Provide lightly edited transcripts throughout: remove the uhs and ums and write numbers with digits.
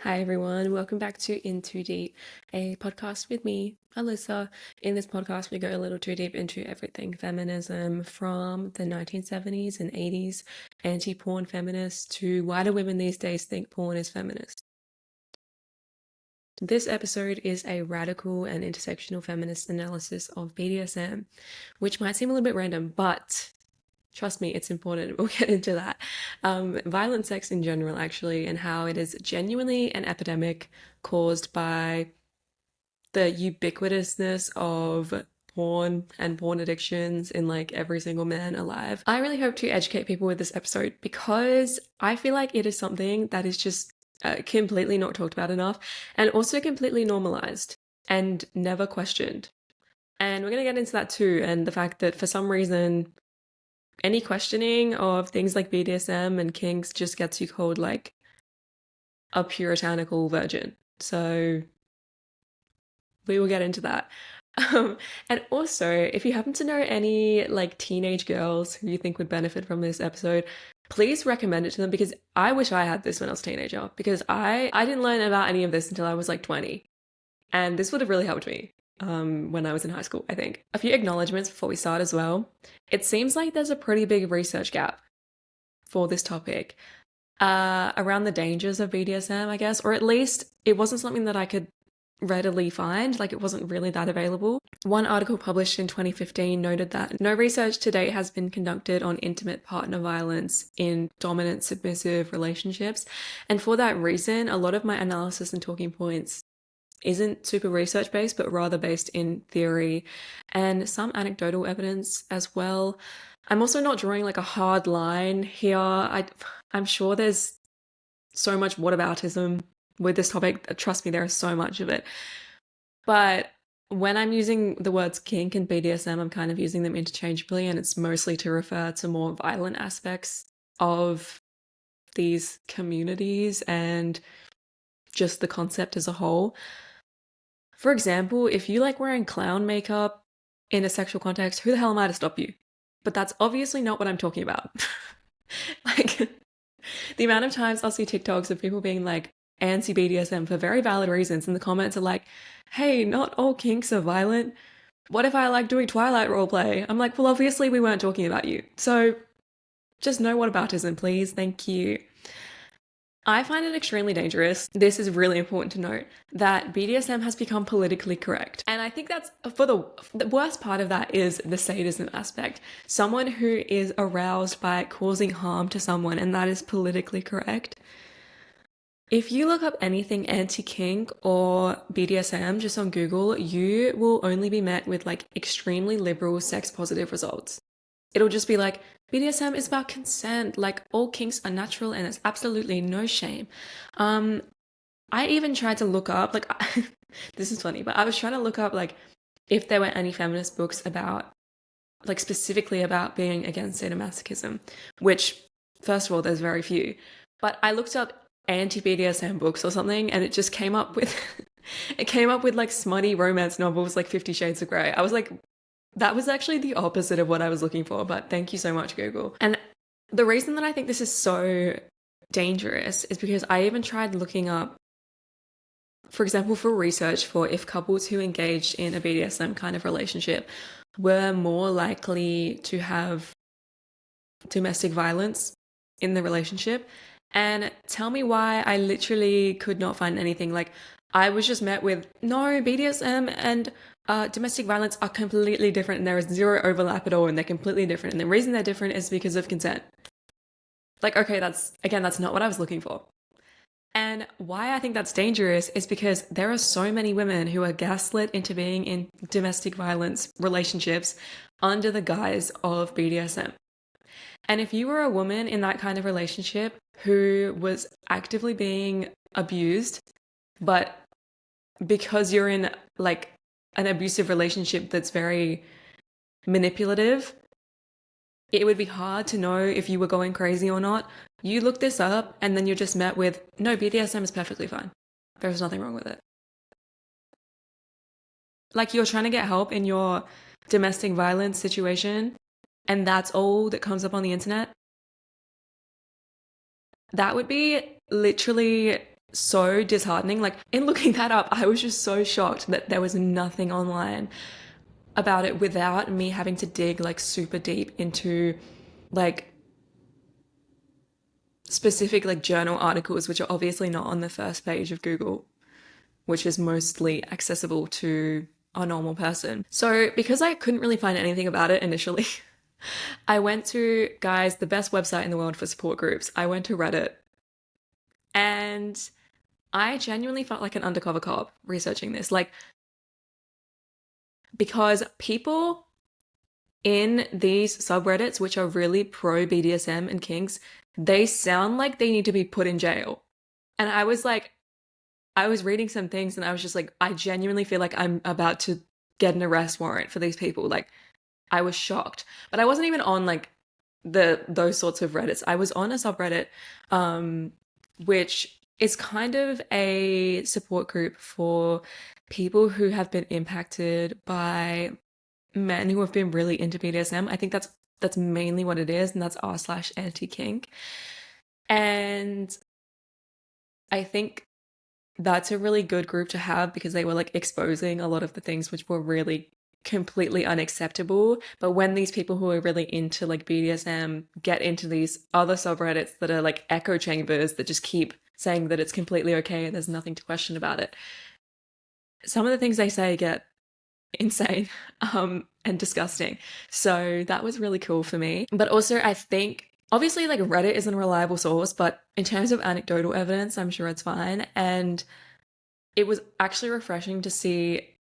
Hi everyone, welcome back to In Too Deep, a podcast with me, Alyssa. In this podcast, we go a little too deep into everything feminism, from the 1970s and 80s anti-porn feminists to why do women these days think porn is feminist. This episode is a radical and intersectional feminist analysis of BDSM, which might seem a little bit random, but trust me, it's important. We'll get into that. Violent sex in general, actually, and how it is genuinely an epidemic caused by the ubiquitousness of porn and porn addictions in like every single man alive. I really hope to educate people with this episode because I feel like it is something that is just completely not talked about enough and also completely normalized and never questioned. And we're going to get into that too, and the fact that for some reason any questioning of things like BDSM and kinks just gets you called like a puritanical virgin. So we will get into that. And also, if you happen to know any like teenage girls who you think would benefit from this episode, please recommend it to them because I wish I had this when I was a teenager because I didn't learn about any of this until I was like 20. And this would have really helped me when I was in high school, I think. A few acknowledgements before we start as well. It seems like there's a pretty big research gap for this topic around the dangers of BDSM, I guess, or at least it wasn't something that I could readily find, like it wasn't really that available. One article published in 2015 noted that no research to date has been conducted on intimate partner violence in dominant submissive relationships. And for that reason, a lot of my analysis and talking points isn't super research based, but rather based in theory and some anecdotal evidence as well. I'm also not drawing like a hard line here. I'm sure there's so much whataboutism with this topic. Trust me, there is so much of it. But when I'm using the words kink and BDSM, I'm kind of using them interchangeably, and it's mostly to refer to more violent aspects of these communities and just the concept as a whole. For example, if you like wearing clown makeup in a sexual context, who the hell am I to stop you? But that's obviously not what I'm talking about. Like, the amount of times I'll see TikToks of people being like anti-BDSM for very valid reasons, and the comments are like, hey, not all kinks are violent. What if I like doing Twilight roleplay? I'm like, well, obviously we weren't talking about you. So just know whataboutism, please. Thank you. I find it extremely dangerous. This is really important to note that BDSM has become politically correct. And I think that's for the worst part of that is the sadism aspect. Someone who is aroused by causing harm to someone, and that is politically correct. If you look up anything anti-kink or BDSM just on Google, you will only be met with like extremely liberal sex positive results. It'll just be like, BDSM is about consent, like all kinks are natural and it's absolutely no shame. I even tried to look up, like, this is funny, but I was trying to look up like if there were any feminist books about, like specifically about being against sadomasochism, which first of all, there's very few. But I looked up anti-BDSM books or something and it just came up with, it came up with like smutty romance novels like 50 Shades of Grey. I was like, that was actually the opposite of what I was looking for, but thank you so much, Google. And the reason that I think this is so dangerous is because I even tried looking up, for example, for research for if couples who engaged in a BDSM kind of relationship were more likely to have domestic violence in the relationship. And tell me why I literally could not find anything. Like, I was just met with, no, BDSM and domestic violence are completely different and there is zero overlap at all and they're completely different. And the reason they're different is because of consent. Like, okay, that's not what I was looking for. And why I think that's dangerous is because there are so many women who are gaslit into being in domestic violence relationships under the guise of BDSM. And if you were a woman in that kind of relationship who was actively being abused, but because you're in like an abusive relationship that's very manipulative, it would be hard to know if you were going crazy or not. You look this up and then you're just met with, no, BDSM is perfectly fine. There's nothing wrong with it. Like, you're trying to get help in your domestic violence situation and that's all that comes up on the internet. That would be literally so disheartening. Like, in looking that up, I was just so shocked that there was nothing online about it without me having to dig like super deep into like specific like journal articles, which are obviously not on the first page of Google, which is mostly accessible to a normal person. So because I couldn't really find anything about it initially, I went to, guys, the best website in the world for support groups. I went to Reddit, and I genuinely felt like an undercover cop researching this. Like, because people in these subreddits, which are really pro BDSM and kinks, they sound like they need to be put in jail. And I was like, I was reading some things and I was just like, I genuinely feel like I'm about to get an arrest warrant for these people. Like, I was shocked. But I wasn't even on like those sorts of Reddits. I was on a subreddit, which is kind of a support group for people who have been impacted by men who have been really into BDSM. I think that's mainly what it is, and that's r/anti-kink. And I think that's a really good group to have because they were like exposing a lot of the things which were really completely unacceptable. But when these people who are really into like BDSM get into these other subreddits that are like echo chambers that just keep saying that it's completely okay and there's nothing to question about it, some of the things they say get insane and disgusting. So that was really cool for me. But also I think obviously like Reddit isn't a reliable source, but in terms of anecdotal evidence, I'm sure it's fine. And it was actually refreshing to see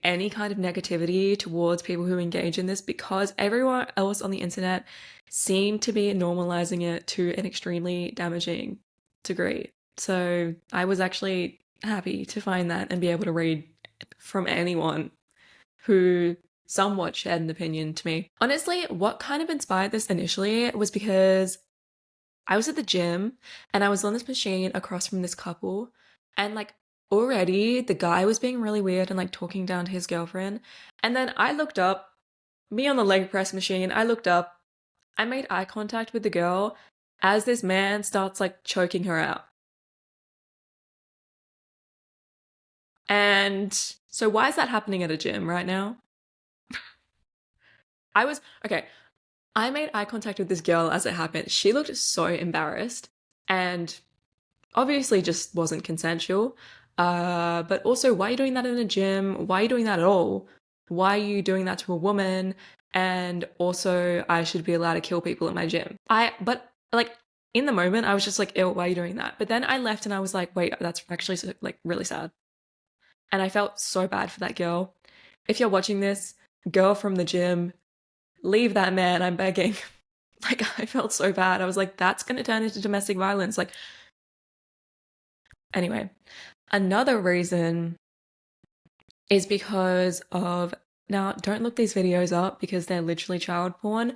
any kind of negativity towards people who engage in this, because everyone else on the internet seemed to be normalizing it to an extremely damaging degree. So I was actually happy to find that and be able to read from anyone who somewhat shared an opinion to me. Honestly, what kind of inspired this initially was because I was at the gym and I was on this machine across from this couple, and like already the guy was being really weird and like talking down to his girlfriend. And then I looked up, me on the leg press machine, I looked up, I made eye contact with the girl as this man starts like choking her out. And so why is that happening at a gym right now? I made eye contact with this girl as it happened. She looked so embarrassed and obviously just wasn't consensual. But also, why are you doing that in a gym? Why are you doing that at all? Why are you doing that to a woman? And also, I should be allowed to kill people at my gym. But like in the moment, I was just like, ew, why are you doing that? But then I left and I was like, wait, that's actually like really sad. And I felt so bad for that girl. If you're watching this, girl from the gym, leave that man, I'm begging. Like, I felt so bad. I was like, that's going to turn into domestic violence. Like, anyway, another reason is because of, now don't look these videos up because they're literally child porn,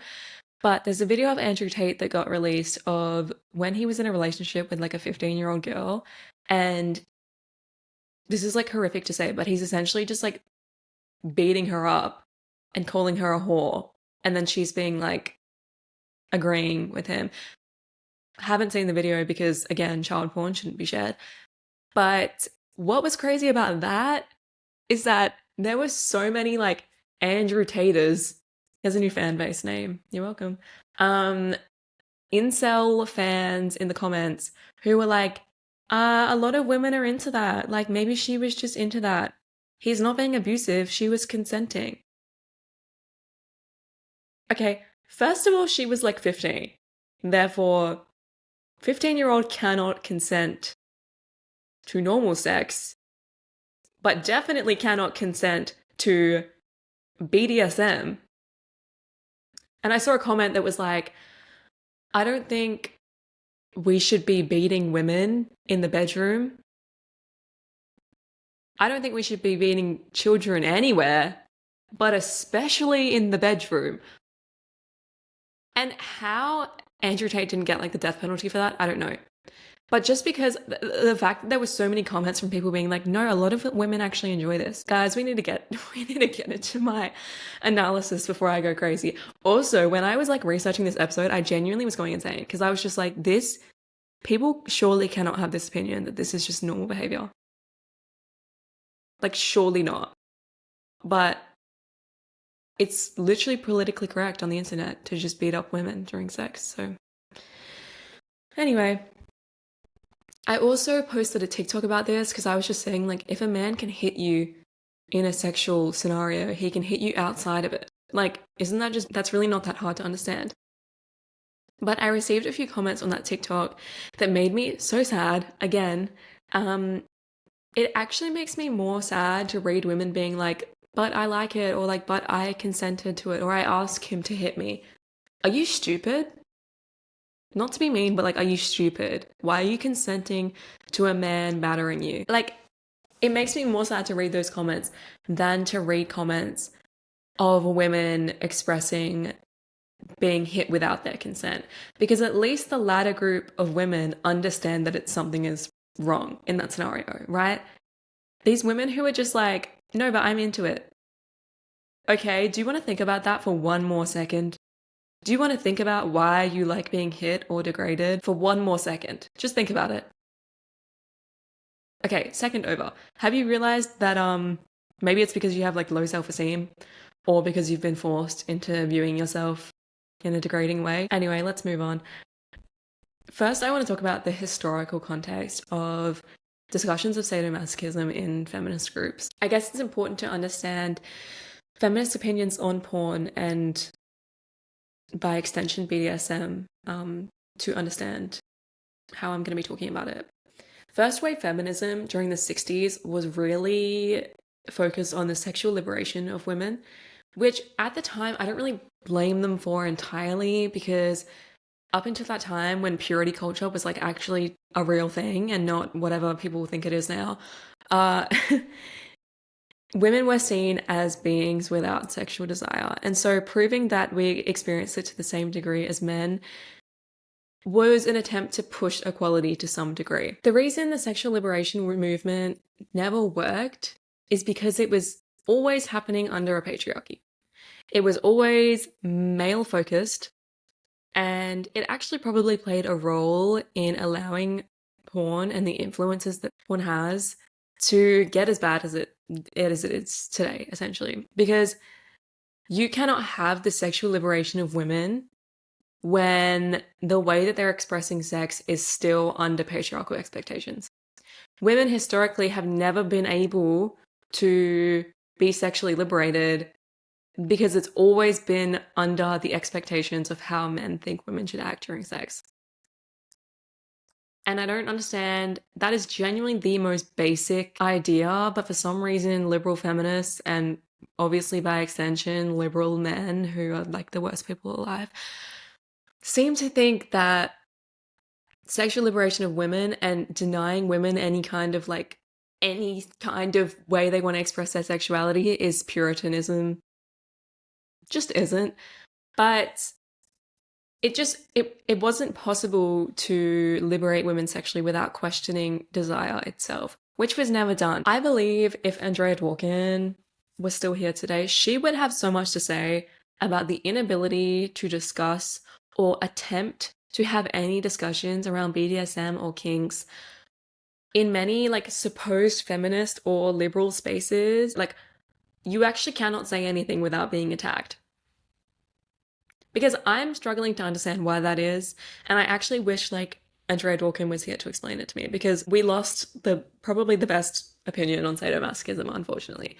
but there's a video of Andrew Tate that got released of when he was in a relationship with like a 15-year-old girl. And this is like horrific to say, but he's essentially just like beating her up and calling her a whore. And then she's being like agreeing with him. Haven't seen the video because, again, child porn shouldn't be shared. But what was crazy about that is that there were so many like Andrew Taters. He has a new fan base name. You're welcome. Incel fans in the comments who were like, a lot of women are into that. Like, maybe she was just into that. He's not being abusive. She was consenting. Okay, first of all, she was like 15. Therefore, 15-year-old cannot consent to normal sex, but definitely cannot consent to BDSM. And I saw a comment that was like, I don't think we should be beating women in the bedroom. I don't think we should be beating children anywhere, but especially in the bedroom. And how Andrew Tate didn't get like the death penalty for that, I don't know. But just because the fact that there were so many comments from people being like, no, a lot of women actually enjoy this. Guys, we need to get into my analysis before I go crazy. Also, when I was like researching this episode, I genuinely was going insane because I was just like, this People surely cannot have this opinion that this is just normal behavior. Like, surely not. But it's literally politically correct on the internet to just beat up women during sex. So anyway, I also posted a TikTok about this because I was just saying, like, if a man can hit you in a sexual scenario, he can hit you outside of it. Like, isn't that just, that's really not that hard to understand. But I received a few comments on that TikTok that made me so sad. Again, it actually makes me more sad to read women being like, but I like it, or like, but I consented to it, or I asked him to hit me. Are you stupid? Not to be mean, but like, are you stupid? Why are you consenting to a man battering you? Like, it makes me more sad to read those comments than to read comments of women expressing being hit without their consent. Because at least the latter group of women understand that it's something is wrong in that scenario, right? These women who are just like, no, but I'm into it. Okay, do you want to think about that for one more second? Do you want to think about why you like being hit or degraded for one more second? Just think about it. Okay, second over. Have you realized that maybe it's because you have like low self-esteem or because you've been forced into viewing yourself in a degrading way? Anyway, let's move on. First, I want to talk about the historical context of discussions of sadomasochism in feminist groups. I guess it's important to understand feminist opinions on porn and, by extension, BDSM, to understand how I'm going to be talking about it. First wave feminism during the 60s was really focused on the sexual liberation of women, which at the time I don't really blame them for entirely, because up until that time when purity culture was like actually a real thing and not whatever people think it is now, women were seen as beings without sexual desire. And so proving that we experience it to the same degree as men was an attempt to push equality to some degree. The reason the sexual liberation movement never worked is because it was always happening under a patriarchy. It was always male focused, and it actually probably played a role in allowing porn and the influences that porn has to get as bad as it is today, essentially. Because you cannot have the sexual liberation of women when the way that they're expressing sex is still under patriarchal expectations. Women historically have never been able to be sexually liberated because it's always been under the expectations of how men think women should act during sex. And I don't understand, that is genuinely the most basic idea, but for some reason liberal feminists, and obviously by extension liberal men who are like the worst people alive, seem to think that sexual liberation of women and denying women any kind of way they want to express their sexuality is Puritanism. Just isn't. But it wasn't possible to liberate women sexually without questioning desire itself, which was never done. I believe if Andrea Dworkin was still here today, she would have so much to say about the inability to discuss or attempt to have any discussions around BDSM or kinks in many like supposed feminist or liberal spaces. Like, you actually cannot say anything without being attacked. Because I'm struggling to understand why that is, and I actually wish like Andrea Dworkin was here to explain it to me, because we lost probably the best opinion on sadomasochism, unfortunately.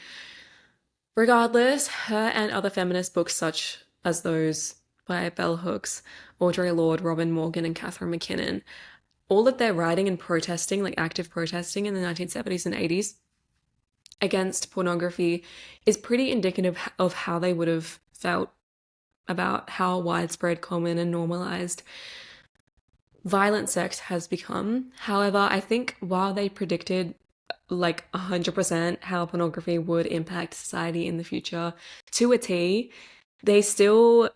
Regardless, her and other feminist books such as those by Bell Hooks, Audre Lorde, Robin Morgan, and Catherine McKinnon, all of their writing and protesting, like active protesting in the 1970s and 80s against pornography, is pretty indicative of how they would have felt about how widespread, common, and normalized violent sex has become. However, I think while they predicted like 100% how pornography would impact society in the future to a T, a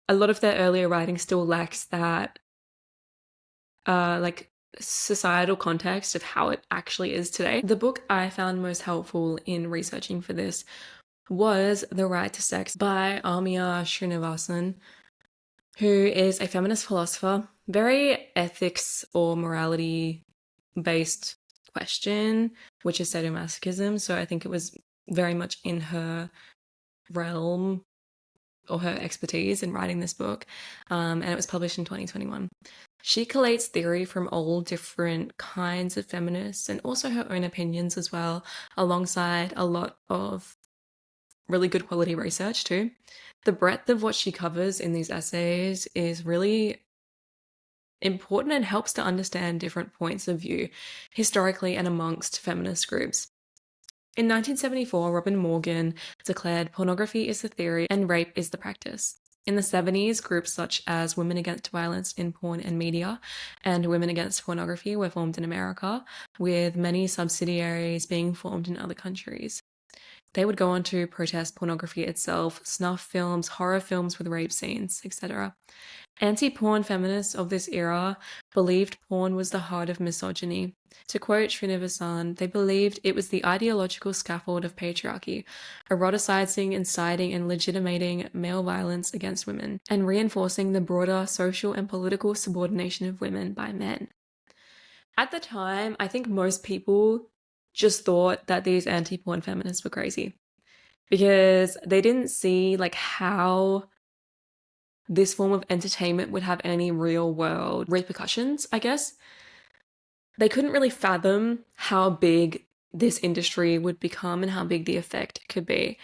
lot of their earlier writing still lacks that like societal context of how it actually is today. The book I found most helpful in researching for this was The Right to Sex by Amia Srinivasan, who is a feminist philosopher. Very ethics or morality based question, which is sadomasochism. So I think it was very much in her realm or her expertise in writing this book, and it was published in 2021. She collates theory from all different kinds of feminists and also her own opinions as well, alongside a lot of really good quality research too. The breadth of what she covers in these essays is really important and helps to understand different points of view historically and amongst feminist groups. In 1974, Robin Morgan declared pornography is the theory and rape is the practice. In the 70s, groups such as Women Against Violence in Porn and Media and Women Against Pornography were formed in America, with many subsidiaries being formed in other countries. They would go on to protest pornography itself, snuff films, horror films with rape scenes, etc. Anti-porn feminists of this era believed porn was the heart of misogyny. To quote Srinivasan, they believed it was the ideological scaffold of patriarchy, eroticizing, inciting, and legitimating male violence against women, and reinforcing the broader social and political subordination of women by men. At the time, I think most people just thought that these anti-porn feminists were crazy because they didn't see like how this form of entertainment would have any real world repercussions, I guess. They couldn't really fathom how big this industry would become and how big the effect could be.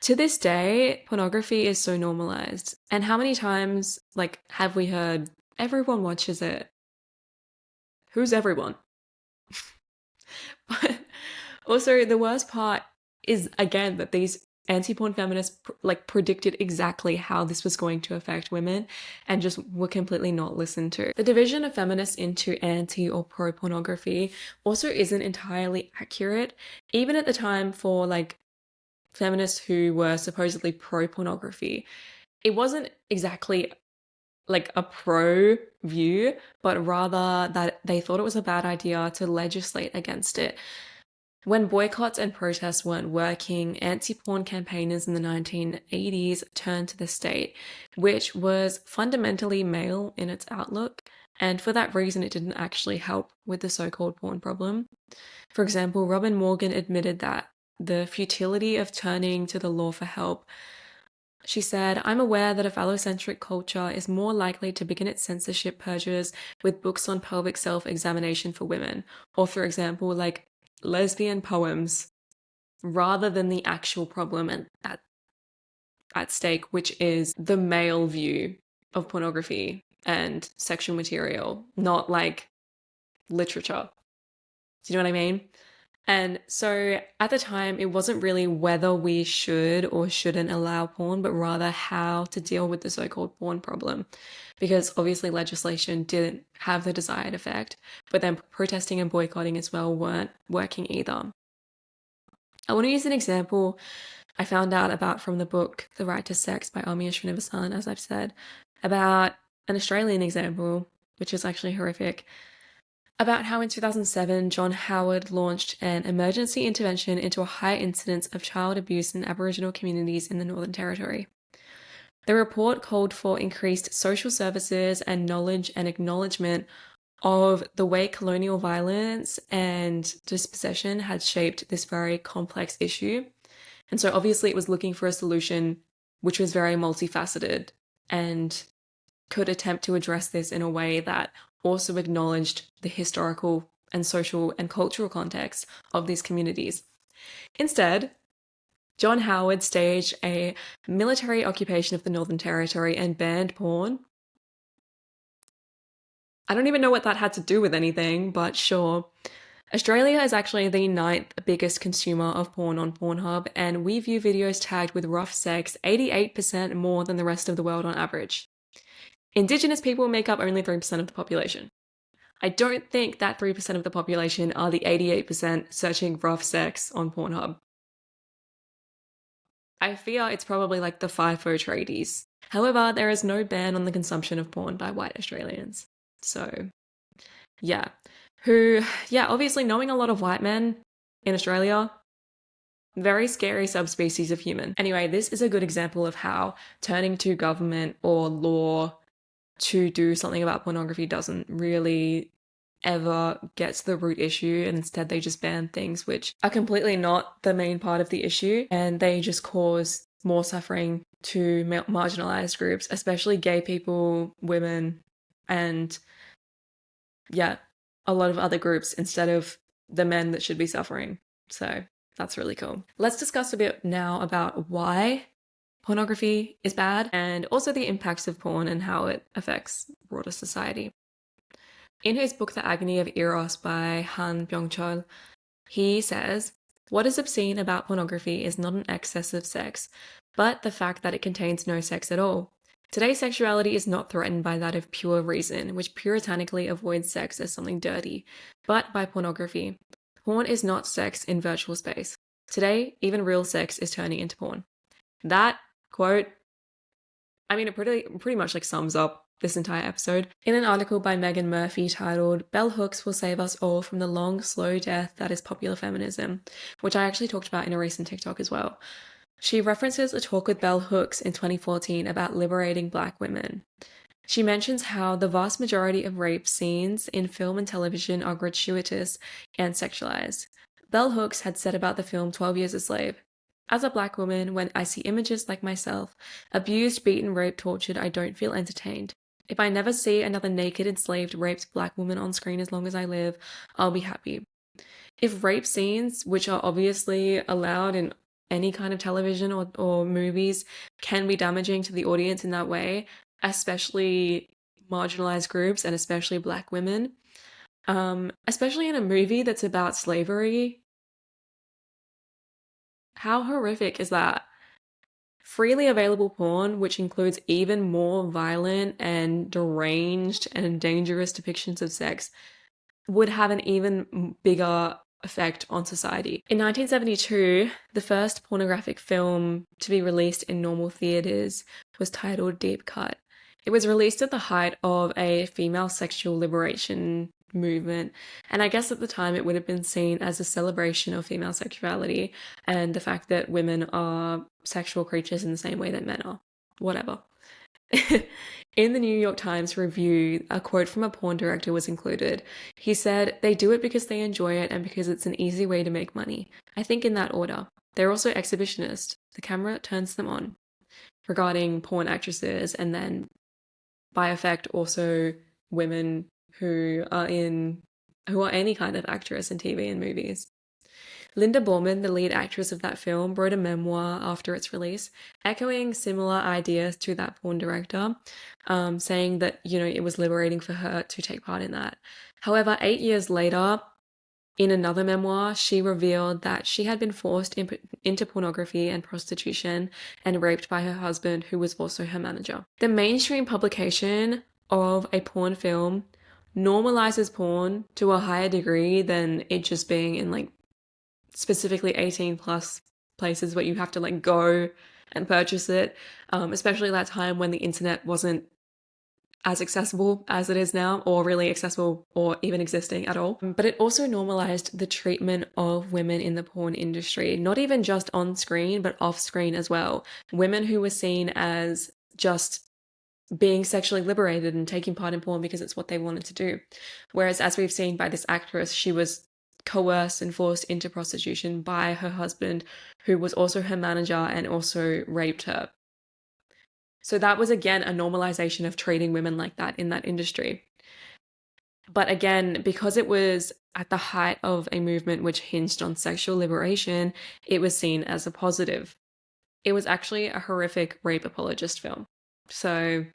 To this day, pornography is so normalized. And how many times, like, have we heard everyone watches it? Who's everyone? But also, the worst part is, again, that these anti-porn feminists predicted exactly how this was going to affect women and just were completely not listened to. The division of feminists into anti or pro pornography also isn't entirely accurate, even at the time for like feminists who were supposedly pro pornography. It wasn't exactly like a pro view, but rather that they thought it was a bad idea to legislate against it. When boycotts and protests weren't working, anti-porn campaigners in the 1980s turned to the state, which was fundamentally male in its outlook, and for that reason it didn't actually help with the so-called porn problem. For example, Robin Morgan admitted that the futility of turning to the law for help. She said, "I'm aware that a phallocentric culture is more likely to begin its censorship purges with books on pelvic self-examination for women, or for example, like lesbian poems, rather than the actual problem at stake, which is the male view of pornography and sexual material, not like literature." Do you know what I mean? And so at the time, it wasn't really whether we should or shouldn't allow porn, but rather how to deal with the so-called porn problem. Because obviously legislation didn't have the desired effect, but then protesting and boycotting as well weren't working either. I want to use an example I found out about from the book The Right to Sex by Amir Srinivasan, as I've said, about an Australian example, which is actually horrific, about how in 2007, John Howard launched an emergency intervention into a high incidence of child abuse in Aboriginal communities in the Northern Territory. The report called for increased social services and knowledge and acknowledgement of the way colonial violence and dispossession had shaped this very complex issue. And so obviously it was looking for a solution which was very multifaceted and could attempt to address this in a way that also acknowledged the historical and social and cultural context of these communities. Instead, John Howard staged a military occupation of the Northern Territory and banned porn. I don't even know what that had to do with anything, but sure. Australia is actually the 9th biggest consumer of porn on Pornhub, and we view videos tagged with rough sex 88% more than the rest of the world on average. Indigenous people make up only 3% of the population. I don't think that 3% of the population are the 88% searching rough sex on Pornhub. I fear it's probably like the FIFO tradies. However, there is no ban on the consumption of porn by white Australians. So, yeah. Obviously knowing a lot of white men in Australia, very scary subspecies of human. Anyway, this is a good example of how turning to government or law to do something about pornography doesn't really ever get to the root issue, and instead they just ban things which are completely not the main part of the issue, and they just cause more suffering to marginalized groups, especially gay people, women, and yeah, a lot of other groups instead of the men that should be suffering. So that's really cool. Let's discuss a bit now about why pornography is bad and also the impacts of porn and how it affects broader society. In his book, The Agony of Eros by Han Byung-chul, he says, "What is obscene about pornography is not an excess of sex, but the fact that it contains no sex at all. Today's sexuality is not threatened by that of pure reason, which puritanically avoids sex as something dirty, but by pornography. Porn is not sex in virtual space. Today, even real sex is turning into porn." That quote, I mean, it pretty much like sums up this entire episode. In an article by Megan Murphy titled "Bell Hooks Will Save Us All from the Long, Slow Death That Is Popular Feminism," which I actually talked about in a recent TikTok as well, she references a talk with Bell Hooks in 2014 about liberating Black women. She mentions how the vast majority of rape scenes in film and television are gratuitous and sexualized. Bell Hooks had said about the film 12 Years a Slave, "As a Black woman, when I see images like myself, abused, beaten, raped, tortured, I don't feel entertained. If I never see another naked, enslaved, raped Black woman on screen as long as I live, I'll be happy." If rape scenes, which are obviously allowed in any kind of television or movies, can be damaging to the audience in that way, especially marginalized groups and especially Black women, especially in a movie that's about slavery, how horrific is that? Freely available porn, which includes even more violent and deranged and dangerous depictions of sex, would have an even bigger effect on society. In 1972, the first pornographic film to be released in normal theaters was titled Deep Cut. It was released at the height of a female sexual liberation movement, and I guess at the time it would have been seen as a celebration of female sexuality and the fact that women are sexual creatures in the same way that men are. Whatever. In the New York Times review, a quote from a porn director was included. He said, "They do it because they enjoy it and because it's an easy way to make money. I think in that order. They're also exhibitionists. The camera turns them on." Regarding porn actresses, and then by effect also women who are any kind of actress in TV and movies. Linda Borman, the lead actress of that film, wrote a memoir after its release, echoing similar ideas to that porn director, saying that, it was liberating for her to take part in that. However, 8 years later, in another memoir, she revealed that she had been forced into pornography and prostitution and raped by her husband, who was also her manager. The mainstream publication of a porn film normalizes porn to a higher degree than it just being in specifically 18 plus places where you have to go and purchase it, especially that time when the internet wasn't as accessible as it is now, or really accessible or even existing at all. But it also normalized the treatment of women in the porn industry, not even just on screen, but off screen as well. Women who were seen as just being sexually liberated and taking part in porn because it's what they wanted to do. Whereas, as we've seen by this actress, she was coerced and forced into prostitution by her husband, who was also her manager and also raped her. So that was, again, a normalization of treating women like that in that industry. But again, because it was at the height of a movement which hinged on sexual liberation, it was seen as a positive. It was actually a horrific rape apologist film. So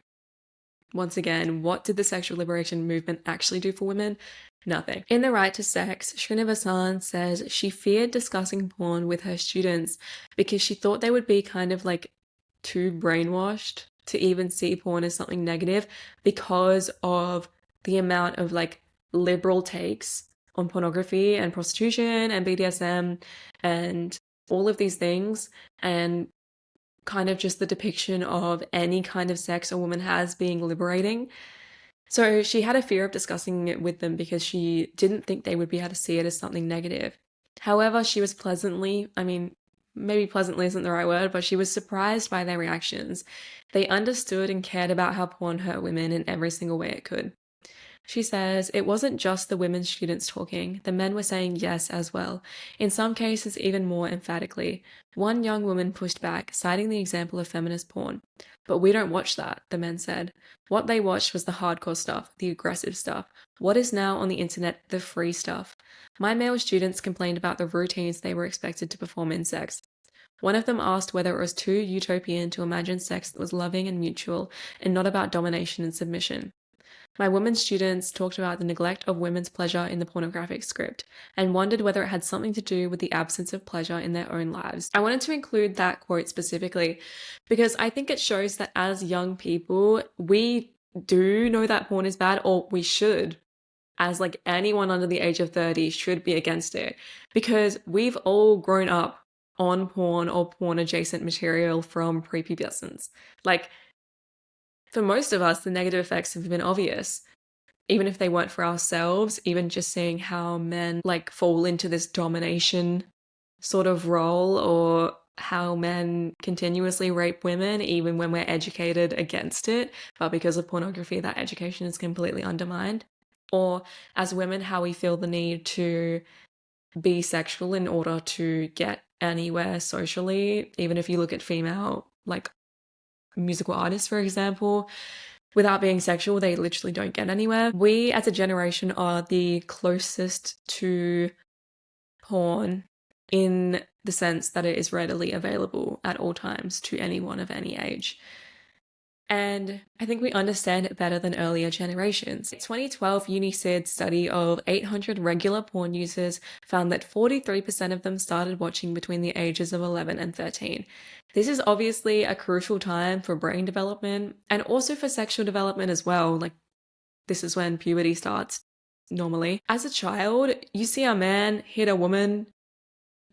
once again, what did the sexual liberation movement actually do for women? Nothing. In The Right to Sex, Srinivasan says she feared discussing porn with her students because she thought they would be kind of too brainwashed to even see porn as something negative because of the amount of liberal takes on pornography and prostitution and BDSM and all of these things, and kind of just the depiction of any kind of sex a woman has being liberating. So she had a fear of discussing it with them because she didn't think they would be able to see it as something negative. However, she was maybe pleasantly isn't the right word, but she was surprised by their reactions. They understood and cared about how porn hurt women in every single way it could. She says, it wasn't just the women students talking. The men were saying yes as well. In some cases, even more emphatically. One young woman pushed back, citing the example of feminist porn. But we don't watch that, the men said. What they watched was the hardcore stuff, the aggressive stuff. What is now on the internet, the free stuff. My male students complained about the routines they were expected to perform in sex. One of them asked whether it was too utopian to imagine sex that was loving and mutual and not about domination and submission. My women students talked about the neglect of women's pleasure in the pornographic script and wondered whether it had something to do with the absence of pleasure in their own lives. I wanted to include that quote specifically because I think it shows that as young people, we do know that porn is bad, or we should, as like anyone under the age of 30 should be against it, because we've all grown up on porn or porn adjacent material from prepubescence. Like, for most of us, the negative effects have been obvious, even if they weren't for ourselves. Even just seeing how men like fall into this domination sort of role, or how men continuously rape women even when we're educated against it, but because of pornography that education is completely undermined. Or as women, how we feel the need to be sexual in order to get anywhere socially. Even if you look at female like musical artists, for example, without being sexual, they literally don't get anywhere. We as a generation are the closest to porn in the sense that it is readily available at all times to anyone of any age. And I think we understand it better than earlier generations. A 2012 UniSID study of 800 regular porn users found that 43% of them started watching between the ages of 11 and 13. This is obviously a crucial time for brain development and also for sexual development as well. Like, this is when puberty starts normally. As a child, you see a man hit a woman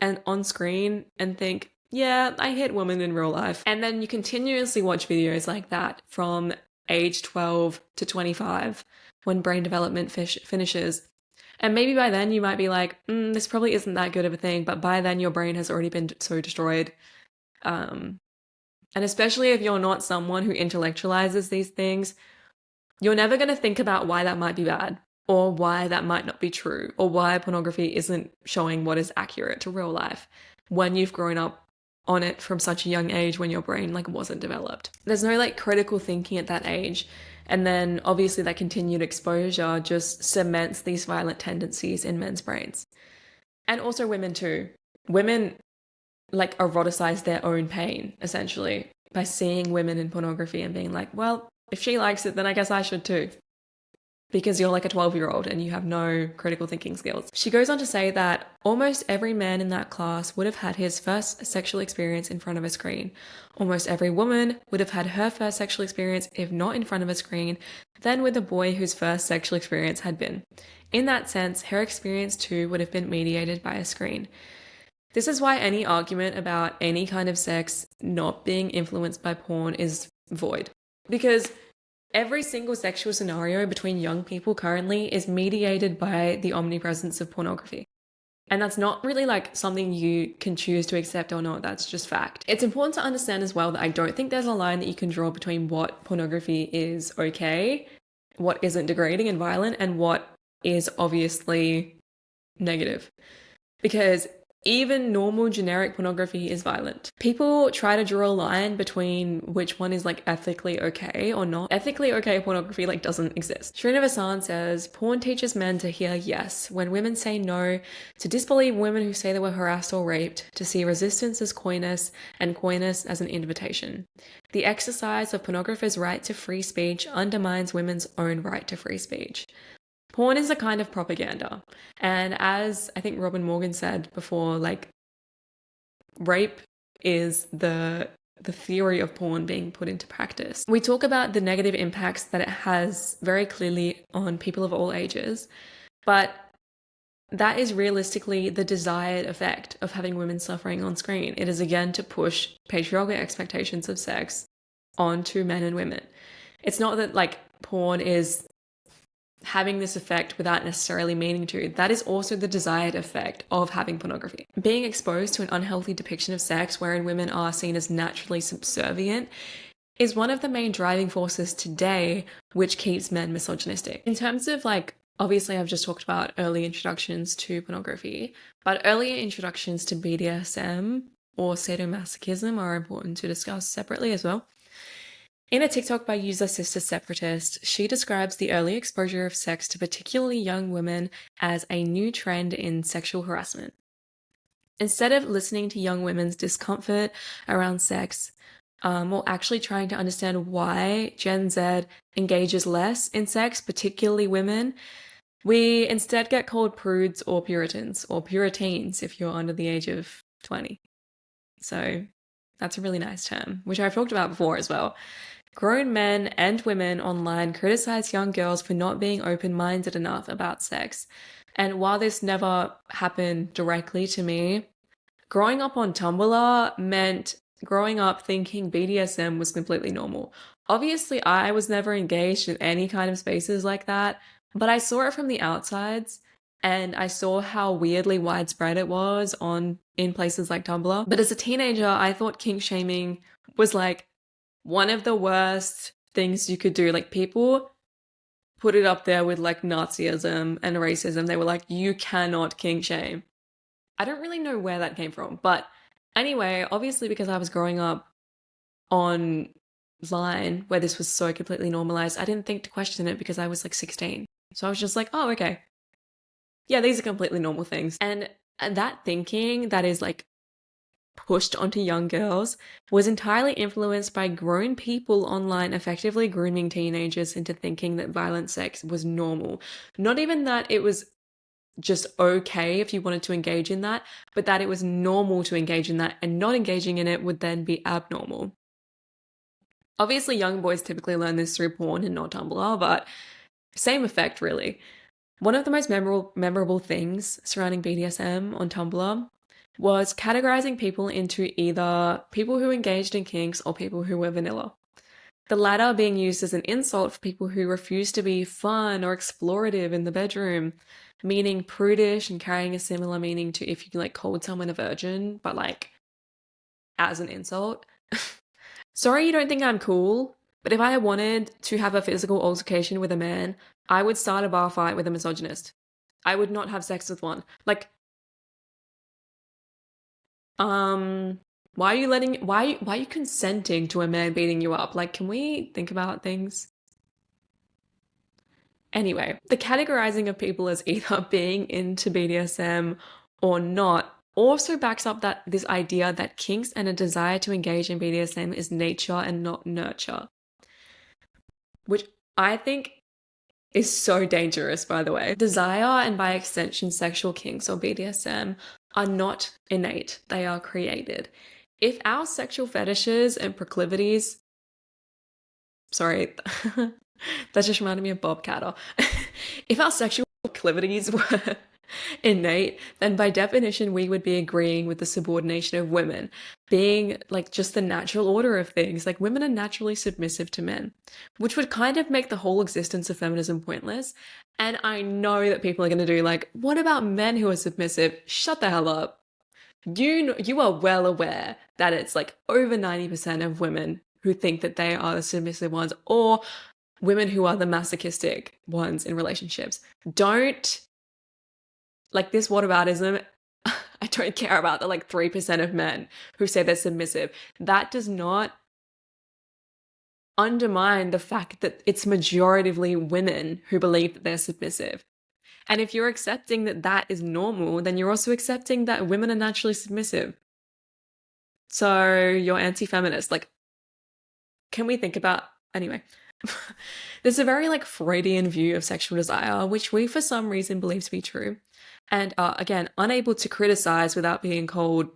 and on screen and think, yeah, I hit women in real life. And then you continuously watch videos like that from age 12 to 25 when brain development finishes. And maybe by then you might be like, this probably isn't that good of a thing, but by then your brain has already been so destroyed. And especially if you're not someone who intellectualizes these things, you're never going to think about why that might be bad, or why that might not be true, or why pornography isn't showing what is accurate to real life when you've grown up on it from such a young age when your brain like wasn't developed. There's no like critical thinking at that age. And then obviously that continued exposure just cements these violent tendencies in men's brains. And also women too. Women like eroticize their own pain essentially by seeing women in pornography and being like, well, if she likes it, then I guess I should too. Because you're like a 12-year-old and you have no critical thinking skills. She goes on to say that almost every man in that class would have had his first sexual experience in front of a screen. Almost every woman would have had her first sexual experience, if not in front of a screen, then with a boy whose first sexual experience had been. In that sense, her experience too would have been mediated by a screen. This is why any argument about any kind of sex not being influenced by porn is void. Because every single sexual scenario between young people currently is mediated by the omnipresence of pornography. And that's not really like something you can choose to accept or not. That's just fact. It's important to understand as well that I don't think there's a line that you can draw between what pornography is okay, what isn't degrading and violent, and what is obviously negative. Because even normal generic pornography is violent. People try to draw a line between which one is like ethically okay or not. Ethically okay pornography like doesn't exist. Srinivasan says, porn teaches men to hear yes when women say no, to disbelieve women who say they were harassed or raped, to see resistance as coyness and coyness as an invitation. The exercise of pornographers' right to free speech undermines women's own right to free speech. Porn is a kind of propaganda. And as I think Robin Morgan said before, like, rape is the theory of porn being put into practice. We talk about the negative impacts that it has very clearly on people of all ages, but that is realistically the desired effect of having women suffering on screen. It is again to push patriarchal expectations of sex onto men and women. It's not that like porn is having this effect without necessarily meaning to. That is also the desired effect of having pornography. Being exposed to an unhealthy depiction of sex wherein women are seen as naturally subservient is one of the main driving forces today, which keeps men misogynistic. In terms of like, obviously I've just talked about early introductions to pornography, but earlier introductions to BDSM or sadomasochism are important to discuss separately as well. In a TikTok by user Sister Separatist, she describes the early exposure of sex to particularly young women as a new trend in sexual harassment. Instead of listening to young women's discomfort around sex, or actually trying to understand why Gen Z engages less in sex, particularly women, we instead get called prudes or puritans, or puritans if you're under the age of 20. So that's a really nice term, which I've talked about before as well. Grown men and women online criticize young girls for not being open-minded enough about sex. And while this never happened directly to me, growing up on Tumblr meant growing up thinking BDSM was completely normal. Obviously, I was never engaged in any kind of spaces like that, but I saw it from the outsides and I saw how weirdly widespread it was in places like Tumblr. But as a teenager, I thought kink shaming was like one of the worst things you could do. Like, people put it up there with like Nazism and racism. They were like, you cannot kink shame. I don't really know where that came from, but anyway, obviously because I was growing up online where this was so completely normalized, I didn't think to question it because I was like 16. So I was just like, oh, okay. Yeah, these are completely normal things. And that thinking that is like pushed onto young girls was entirely influenced by grown people online effectively grooming teenagers into thinking that violent sex was normal. Not even that it was just okay if you wanted to engage in that, but that it was normal to engage in that, and not engaging in it would then be abnormal. Obviously, young boys typically learn this through porn and not Tumblr, but same effect really. One of the most memorable things surrounding BDSM on Tumblr was categorizing people into either people who engaged in kinks or people who were vanilla. The latter being used as an insult for people who refuse to be fun or explorative in the bedroom, meaning prudish and carrying a similar meaning to if you like called someone a virgin, but like as an insult. Sorry you don't think I'm cool, but if I wanted to have a physical altercation with a man, I would start a bar fight with a misogynist. I would not have sex with one. Like, why are you consenting to a man beating you up? Like, can we think about things? Anyway, the categorizing of people as either being into BDSM or not also backs up this idea that kinks and a desire to engage in BDSM is nature and not nurture, which I think is so dangerous, by the way. Desire, and by extension sexual kinks or BDSM, are not innate, they are created. If our sexual fetishes and proclivities, sorry, that just reminded me of Bob Catter. If our sexual proclivities were innate, then by definition we would be agreeing with the subordination of women being like just the natural order of things. Like, women are naturally submissive to men, which would kind of make the whole existence of feminism pointless. And I know that people are going to do like, what about men who are submissive? Shut the hell up. You are well aware that it's like over 90% of women who think that they are the submissive ones, or women who are the masochistic ones in relationships. Don't, like, this whataboutism, I don't care about the like 3% of men who say they're submissive. That does not undermine the fact that it's majoritively women who believe that they're submissive. And if you're accepting that that is normal, then you're also accepting that women are naturally submissive. So you're anti-feminist. Like, can we think about, anyway. There's a very like Freudian view of sexual desire, which we for some reason believe to be true, and are again unable to criticize without being called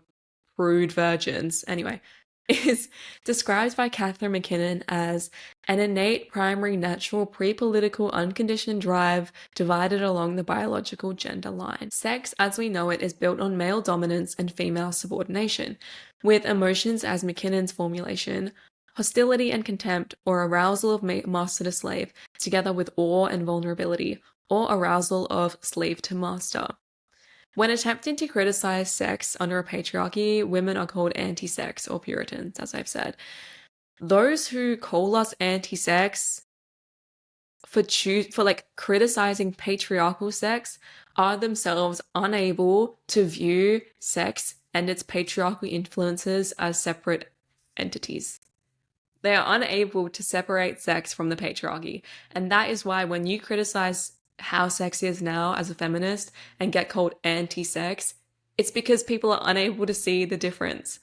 prude virgins. Anyway, is described by Catherine McKinnon as an innate, primary, natural, pre-political, unconditioned drive divided along the biological gender line. Sex, as we know it, is built on male dominance and female subordination, with emotions, as McKinnon's formulation, hostility and contempt, or arousal of master to slave, together with awe and vulnerability, or arousal of slave to master. When attempting to criticize sex under a patriarchy, women are called anti-sex or Puritans, as I've said. Those who call us anti-sex for criticizing patriarchal sex are themselves unable to view sex and its patriarchal influences as separate entities. They are unable to separate sex from the patriarchy. And that is why when you criticize how sex is now as a feminist and get called anti-sex, it's because people are unable to see the difference.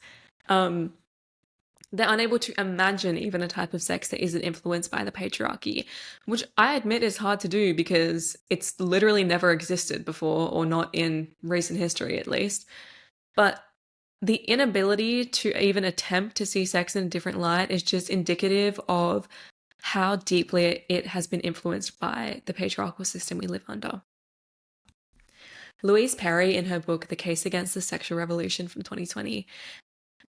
They're unable to imagine even a type of sex that isn't influenced by the patriarchy, which I admit is hard to do because it's literally never existed before, or not in recent history at least. But the inability to even attempt to see sex in a different light is just indicative of how deeply it has been influenced by the patriarchal system we live under. Louise Perry, in her book The Case Against the Sexual Revolution from 2020,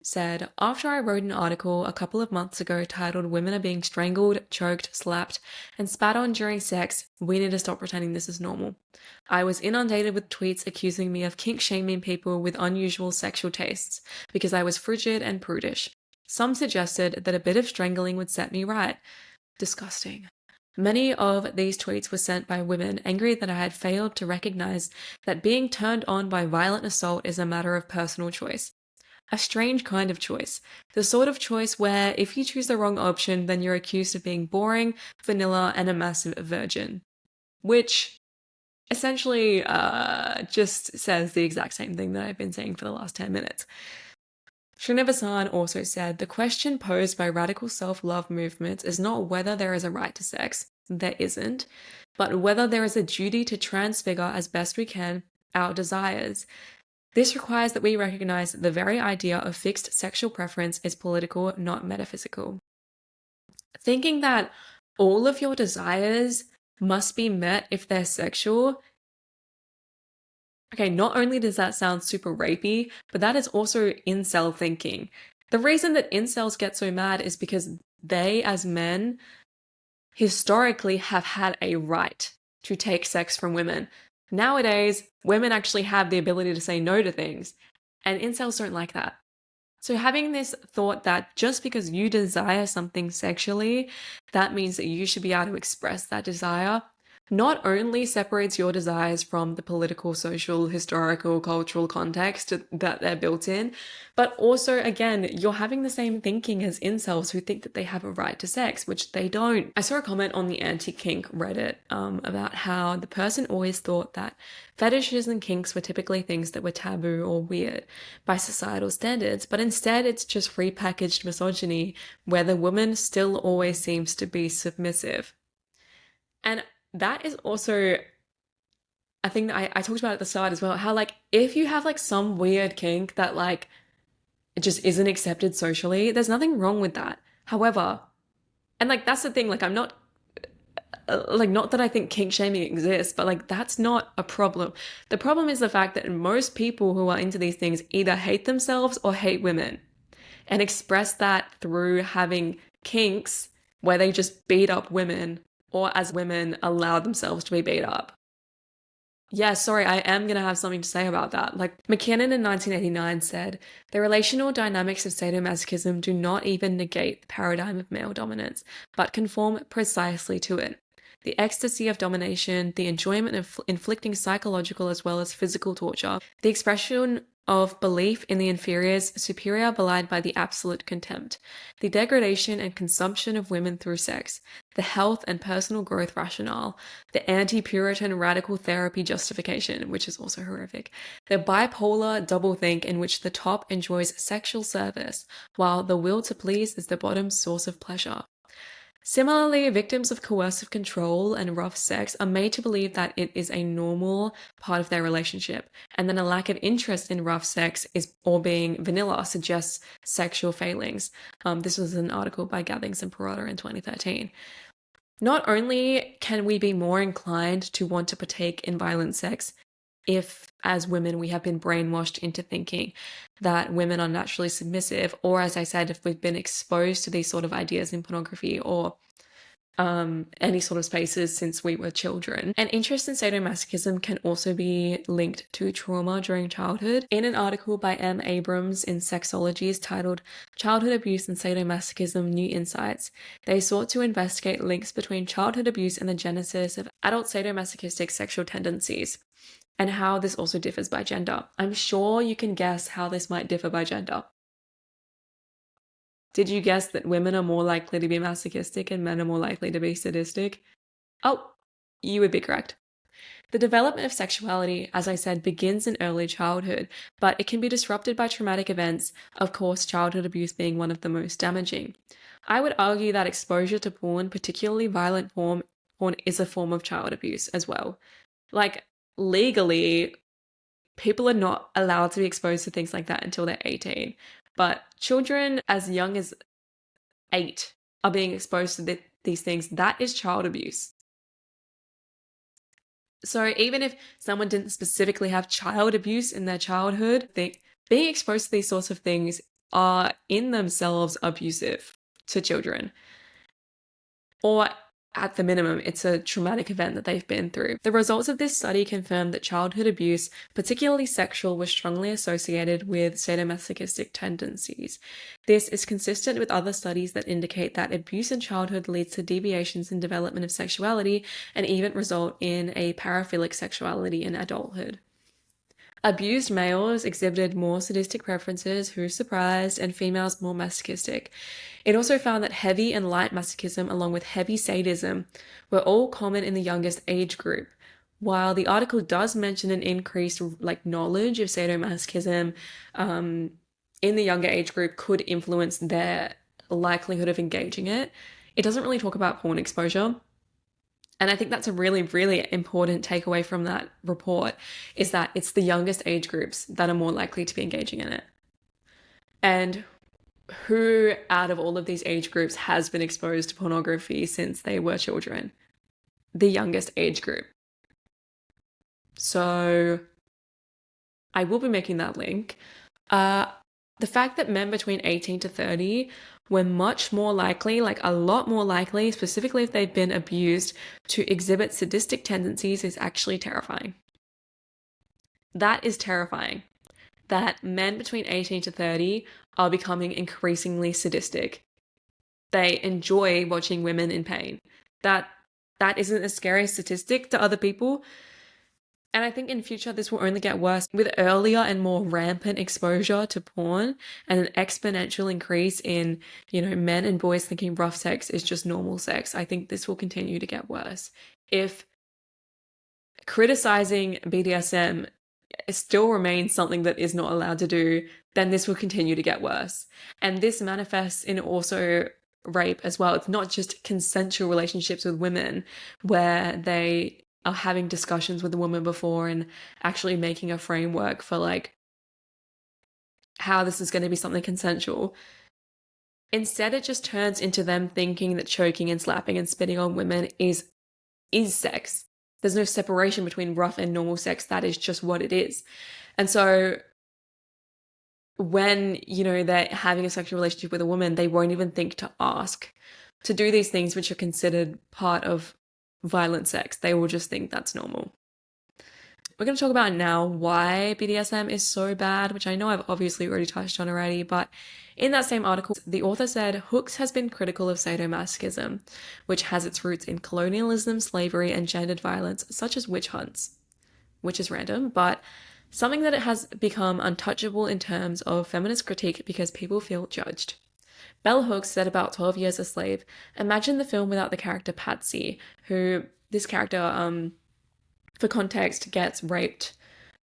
said, "After I wrote an article a couple of months ago titled 'Women are being strangled, choked, slapped, and spat on during sex, we need to stop pretending this is normal,' I was inundated with tweets accusing me of kink-shaming people with unusual sexual tastes because I was frigid and prudish. Some suggested that a bit of strangling would set me right. Disgusting. Many of these tweets were sent by women angry that I had failed to recognize that being turned on by violent assault is a matter of personal choice. A strange kind of choice. The sort of choice where if you choose the wrong option, then you're accused of being boring, vanilla, and a massive virgin." Which essentially just says the exact same thing that I've been saying for the last 10 minutes. Srinivasan also said, "The question posed by radical self-love movements is not whether there is a right to sex, there isn't, but whether there is a duty to transfigure as best we can our desires. This requires that we recognize that the very idea of fixed sexual preference is political, not metaphysical." Thinking that all of your desires must be met if they're sexual. Okay, not only does that sound super rapey, but that is also incel thinking. The reason that incels get so mad is because they, as men, historically have had a right to take sex from women. Nowadays, women actually have the ability to say no to things, and incels don't like that. So having this thought that just because you desire something sexually, that means that you should be able to express that desire, not only separates your desires from the political, social, historical, cultural context that they're built in, but also, again, you're having the same thinking as incels who think that they have a right to sex, which they don't. I saw a comment on the anti-kink Reddit about how the person always thought that fetishes and kinks were typically things that were taboo or weird by societal standards, but instead it's just repackaged misogyny where the woman still always seems to be submissive. And that is also a thing that I talked about at the start as well, how like if you have like some weird kink that like it just isn't accepted socially, there's nothing wrong with that. However, and like that's the thing, like I'm not like, not that I think kink shaming exists, but like that's not a problem. The problem is the fact that most people who are into these things either hate themselves or hate women, and express that through having kinks where they just beat up women, or as women allow themselves to be beat up. Yeah, sorry, I am going to have something to say about that. Like McKinnon in 1989 said, "The relational dynamics of sadomasochism do not even negate the paradigm of male dominance, but conform precisely to it. The ecstasy of domination, the enjoyment of inflicting psychological as well as physical torture, the expression of belief in the inferior's superior belied by the absolute contempt, the degradation and consumption of women through sex, the health and personal growth rationale, the anti-Puritan radical therapy justification," which is also horrific, "the bipolar doublethink in which the top enjoys sexual service, while the will to please is the bottom's source of pleasure. Similarly, victims of coercive control and rough sex are made to believe that it is a normal part of their relationship, and then a lack of interest in rough sex or being vanilla suggests sexual failings." This was an article by Gathings and Perrotta in 2013. Not only can we be more inclined to want to partake in violent sex if as women we have been brainwashed into thinking that women are naturally submissive, or as I said, if we've been exposed to these sort of ideas in pornography or any sort of spaces since we were children. An interest in sadomasochism can also be linked to trauma during childhood. In an article by M. Abrams in Sexologies titled Childhood Abuse and Sadomasochism: New Insights, they sought to investigate links between childhood abuse and the genesis of adult sadomasochistic sexual tendencies, and how this also differs by gender. I'm sure you can guess how this might differ by gender. Did you guess that women are more likely to be masochistic and men are more likely to be sadistic? Oh, you would be correct. The development of sexuality, as I said, begins in early childhood, but it can be disrupted by traumatic events, of course, childhood abuse being one of the most damaging. I would argue that exposure to porn, particularly violent porn, is a form of child abuse as well. Like, legally, people are not allowed to be exposed to things like that until they're 18. But children as young as 8 are being exposed to these things. That is child abuse. So even if someone didn't specifically have child abuse in their childhood, being exposed to these sorts of things are in themselves abusive to children. Or at the minimum, it's a traumatic event that they've been through. The results of this study confirmed that childhood abuse, particularly sexual, was strongly associated with sadomasochistic tendencies. This is consistent with other studies that indicate that abuse in childhood leads to deviations in development of sexuality and even result in a paraphilic sexuality in adulthood. Abused males exhibited more sadistic preferences, who's surprised, and females more masochistic. It also found that heavy and light masochism, along with heavy sadism, were all common in the youngest age group. While the article does mention an increased knowledge of sadomasochism in the younger age group could influence their likelihood of engaging it, it doesn't really talk about porn exposure. And I think that's a really, really important takeaway from that report, is that it's the youngest age groups that are more likely to be engaging in it. And who out of all of these age groups has been exposed to pornography since they were children? The youngest age group. So I will be making that link. The fact that men between 18 to 30 were much more likely, a lot more likely, specifically if they've been abused, to exhibit sadistic tendencies is actually terrifying. That is terrifying. That men between 18 to 30 are becoming increasingly sadistic. They enjoy watching women in pain. That isn't a scary statistic to other people. And I think in future this will only get worse with earlier and more rampant exposure to porn and an exponential increase in, men and boys thinking rough sex is just normal sex. I think this will continue to get worse. If criticizing BDSM still remains something that is not allowed to do, then this will continue to get worse. And this manifests in also rape as well. It's not just consensual relationships with women where they are having discussions with the woman before and actually making a framework for how this is going to be something consensual. Instead, it just turns into them thinking that choking and slapping and spitting on women is sex. There's no separation between rough and normal sex. That is just what it is. And so when, they're having a sexual relationship with a woman, they won't even think to ask to do these things which are considered part of violent sex. They will just think that's normal. We're going to talk about now why BDSM is so bad, which I know I've obviously already touched on already, but in that same article, the author said Hooks has been critical of sadomasochism, which has its roots in colonialism, slavery, and gendered violence, such as witch hunts, which is random, but something that it has become untouchable in terms of feminist critique because people feel judged. Bell Hooks said about 12 Years a Slave, imagine the film without the character Patsy, who this character, for context, gets raped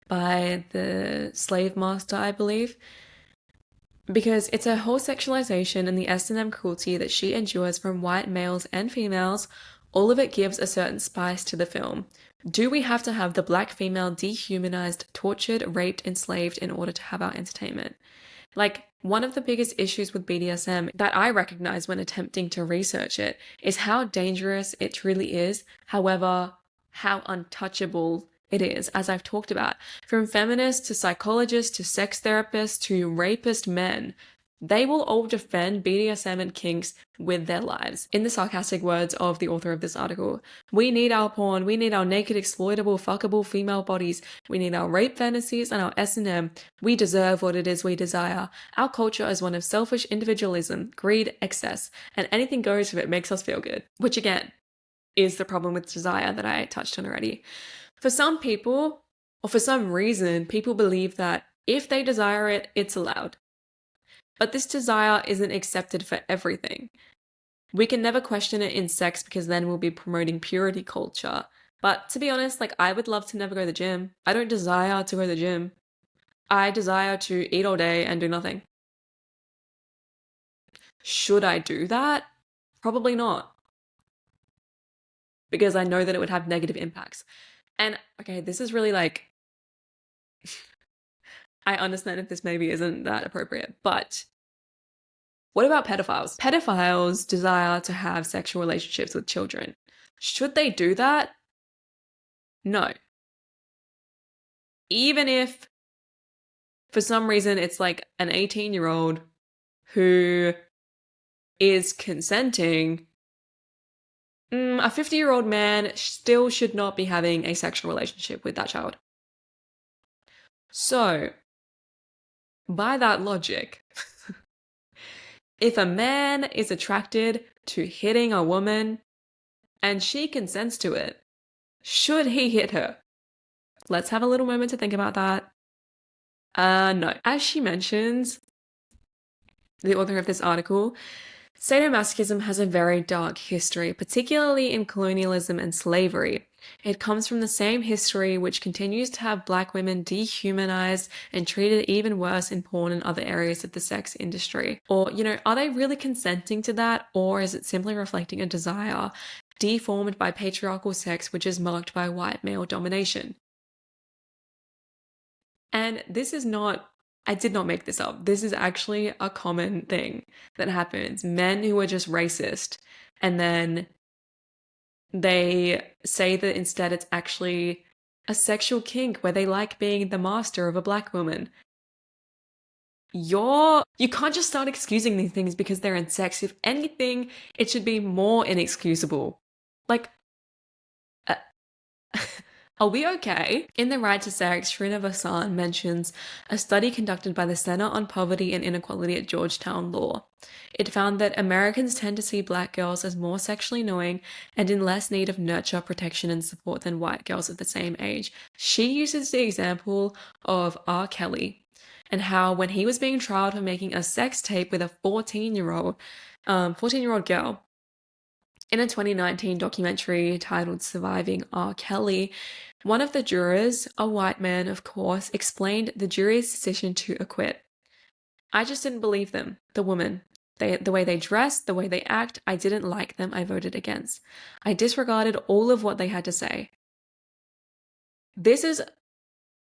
by the slave master, I believe, because it's a whole sexualization and the S&M cruelty that she endures from white males and females. All of it gives a certain spice to the film. Do we have to have the black female dehumanized, tortured, raped, enslaved in order to have our entertainment? One of the biggest issues with BDSM that I recognize when attempting to research it is how dangerous it truly is, however, how untouchable It is, as I've talked about, from feminists to psychologists to sex therapists to rapist men. They will all defend BDSM and kinks with their lives. In the sarcastic words of the author of this article, we need our porn, we need our naked, exploitable, fuckable female bodies, we need our rape fantasies and our S&M. We deserve what it is we desire. Our culture is one of selfish individualism, greed, excess, and anything goes if it makes us feel good. Which again, is the problem with desire that I touched on already. For some people, or for some reason, people believe that if they desire it, it's allowed. But this desire isn't accepted for everything. We can never question it in sex because then we'll be promoting purity culture. But to be honest, like, I would love to never go to the gym. I don't desire to go to the gym. I desire to eat all day and do nothing. Should I do that? Probably not. Because I know that it would have negative impacts. And okay, this is really like, I understand if this maybe isn't that appropriate, but what about pedophiles? Pedophiles desire to have sexual relationships with children. Should they do that? No. Even if for some reason it's like an 18-year-old who is consenting, a 50-year-old man still should not be having a sexual relationship with that child. So, by that logic, if a man is attracted to hitting a woman and she consents to it, should he hit her? Let's have a little moment to think about that. No. As she mentions, the author of this article, sadomasochism has a very dark history, particularly in colonialism and slavery. It comes from the same history which continues to have Black women dehumanized and treated even worse in porn and other areas of the sex industry. Or, are they really consenting to that, or is it simply reflecting a desire deformed by patriarchal sex which is marked by white male domination? And this is not, I did not make this up. This is actually a common thing that happens. Men who are just racist, and then they say that instead it's actually a sexual kink where they like being the master of a Black woman. You can't just start excusing these things because they're in sex. If anything, it should be more inexcusable. Like, are we okay? In The Right to Sex, Srinivasan mentions a study conducted by the Center on Poverty and Inequality at Georgetown Law. It found that Americans tend to see Black girls as more sexually knowing and in less need of nurture, protection, and support than white girls of the same age. She uses the example of R. Kelly and how when he was being trialed for making a sex tape with a 14-year-old girl, in a 2019 documentary titled Surviving R. Kelly, one of the jurors, a white man of course, explained the jury's decision to acquit. I just didn't believe them, the woman. The way they dressed, the way they act, I didn't like them, I voted against. I disregarded all of what they had to say. This is,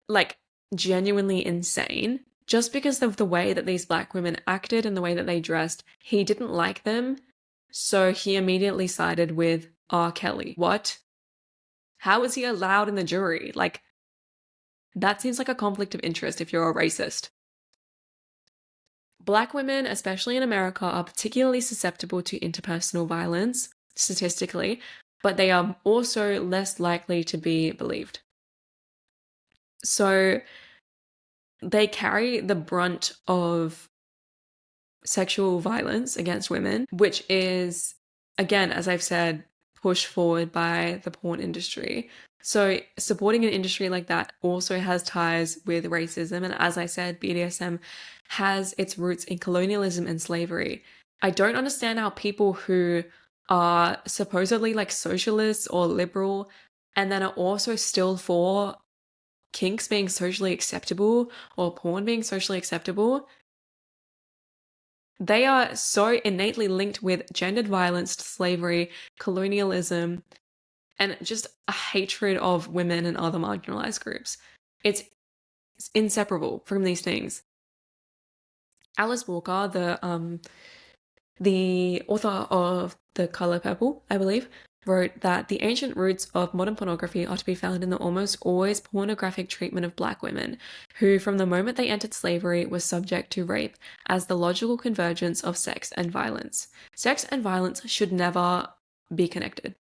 like, genuinely insane. Just because of the way that these Black women acted and the way that they dressed, he didn't like them. So he immediately sided with R. Kelly. What? How is he allowed in the jury? Like, that seems like a conflict of interest if you're a racist. Black women, especially in America, are particularly susceptible to interpersonal violence, statistically, but they are also less likely to be believed. So they carry the brunt of sexual violence against women, which is, again, as I've said, pushed forward by the porn industry. So supporting an industry like that also has ties with racism. And as I said, BDSM has its roots in colonialism and slavery. I don't understand how people who are supposedly like socialists or liberal and then are also still for kinks being socially acceptable or porn being socially acceptable, they are so innately linked with gendered violence, slavery, colonialism, and just a hatred of women and other marginalized groups. It's inseparable from these things. Alice Walker, the The author of The Color Purple, I believe, wrote that the ancient roots of modern pornography are to be found in the almost always pornographic treatment of black women, who from the moment they entered slavery were subject to rape as the logical convergence of sex and violence. Sex and violence should never be connected.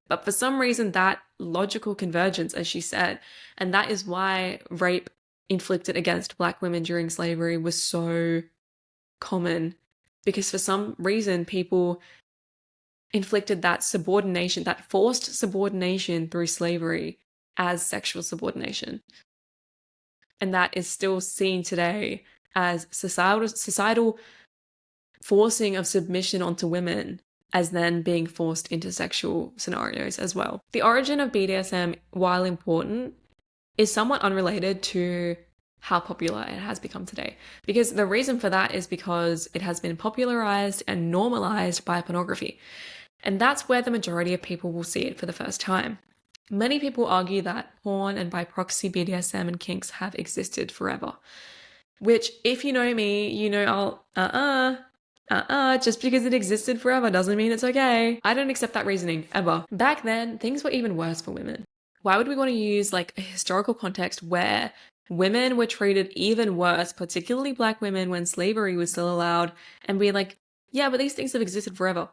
But for some reason, that logical convergence, as she said, and that is why rape inflicted against black women during slavery was so common, because for some reason people inflicted that subordination, that forced subordination through slavery as sexual subordination. And that is still seen today as societal forcing of submission onto women as then being forced into sexual scenarios as well. The origin of BDSM, while important, is somewhat unrelated to how popular it has become today. Because the reason for that is because it has been popularized and normalized by pornography. And that's where the majority of people will see it for the first time. Many people argue that porn and by proxy BDSM and kinks have existed forever. Which, if you know me, you know just because it existed forever doesn't mean it's okay. I don't accept that reasoning, ever. Back then, things were even worse for women. Why would we want to use like a historical context where women were treated even worse, particularly black women when slavery was still allowed, and be like, yeah, but these things have existed forever.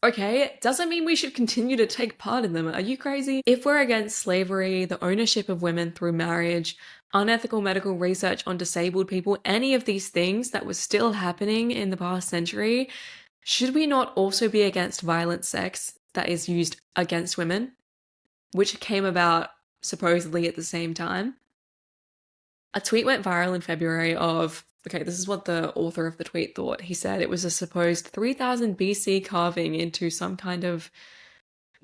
Okay, it doesn't mean we should continue to take part in them. Are you crazy? If we're against slavery, the ownership of women through marriage, unethical medical research on disabled people, any of these things that was still happening in the past century, should we not also be against violent sex that is used against women, which came about supposedly at the same time? A tweet went viral in February of, okay, this is what the author of the tweet thought. He said it was a supposed 3000 BC carving into some kind of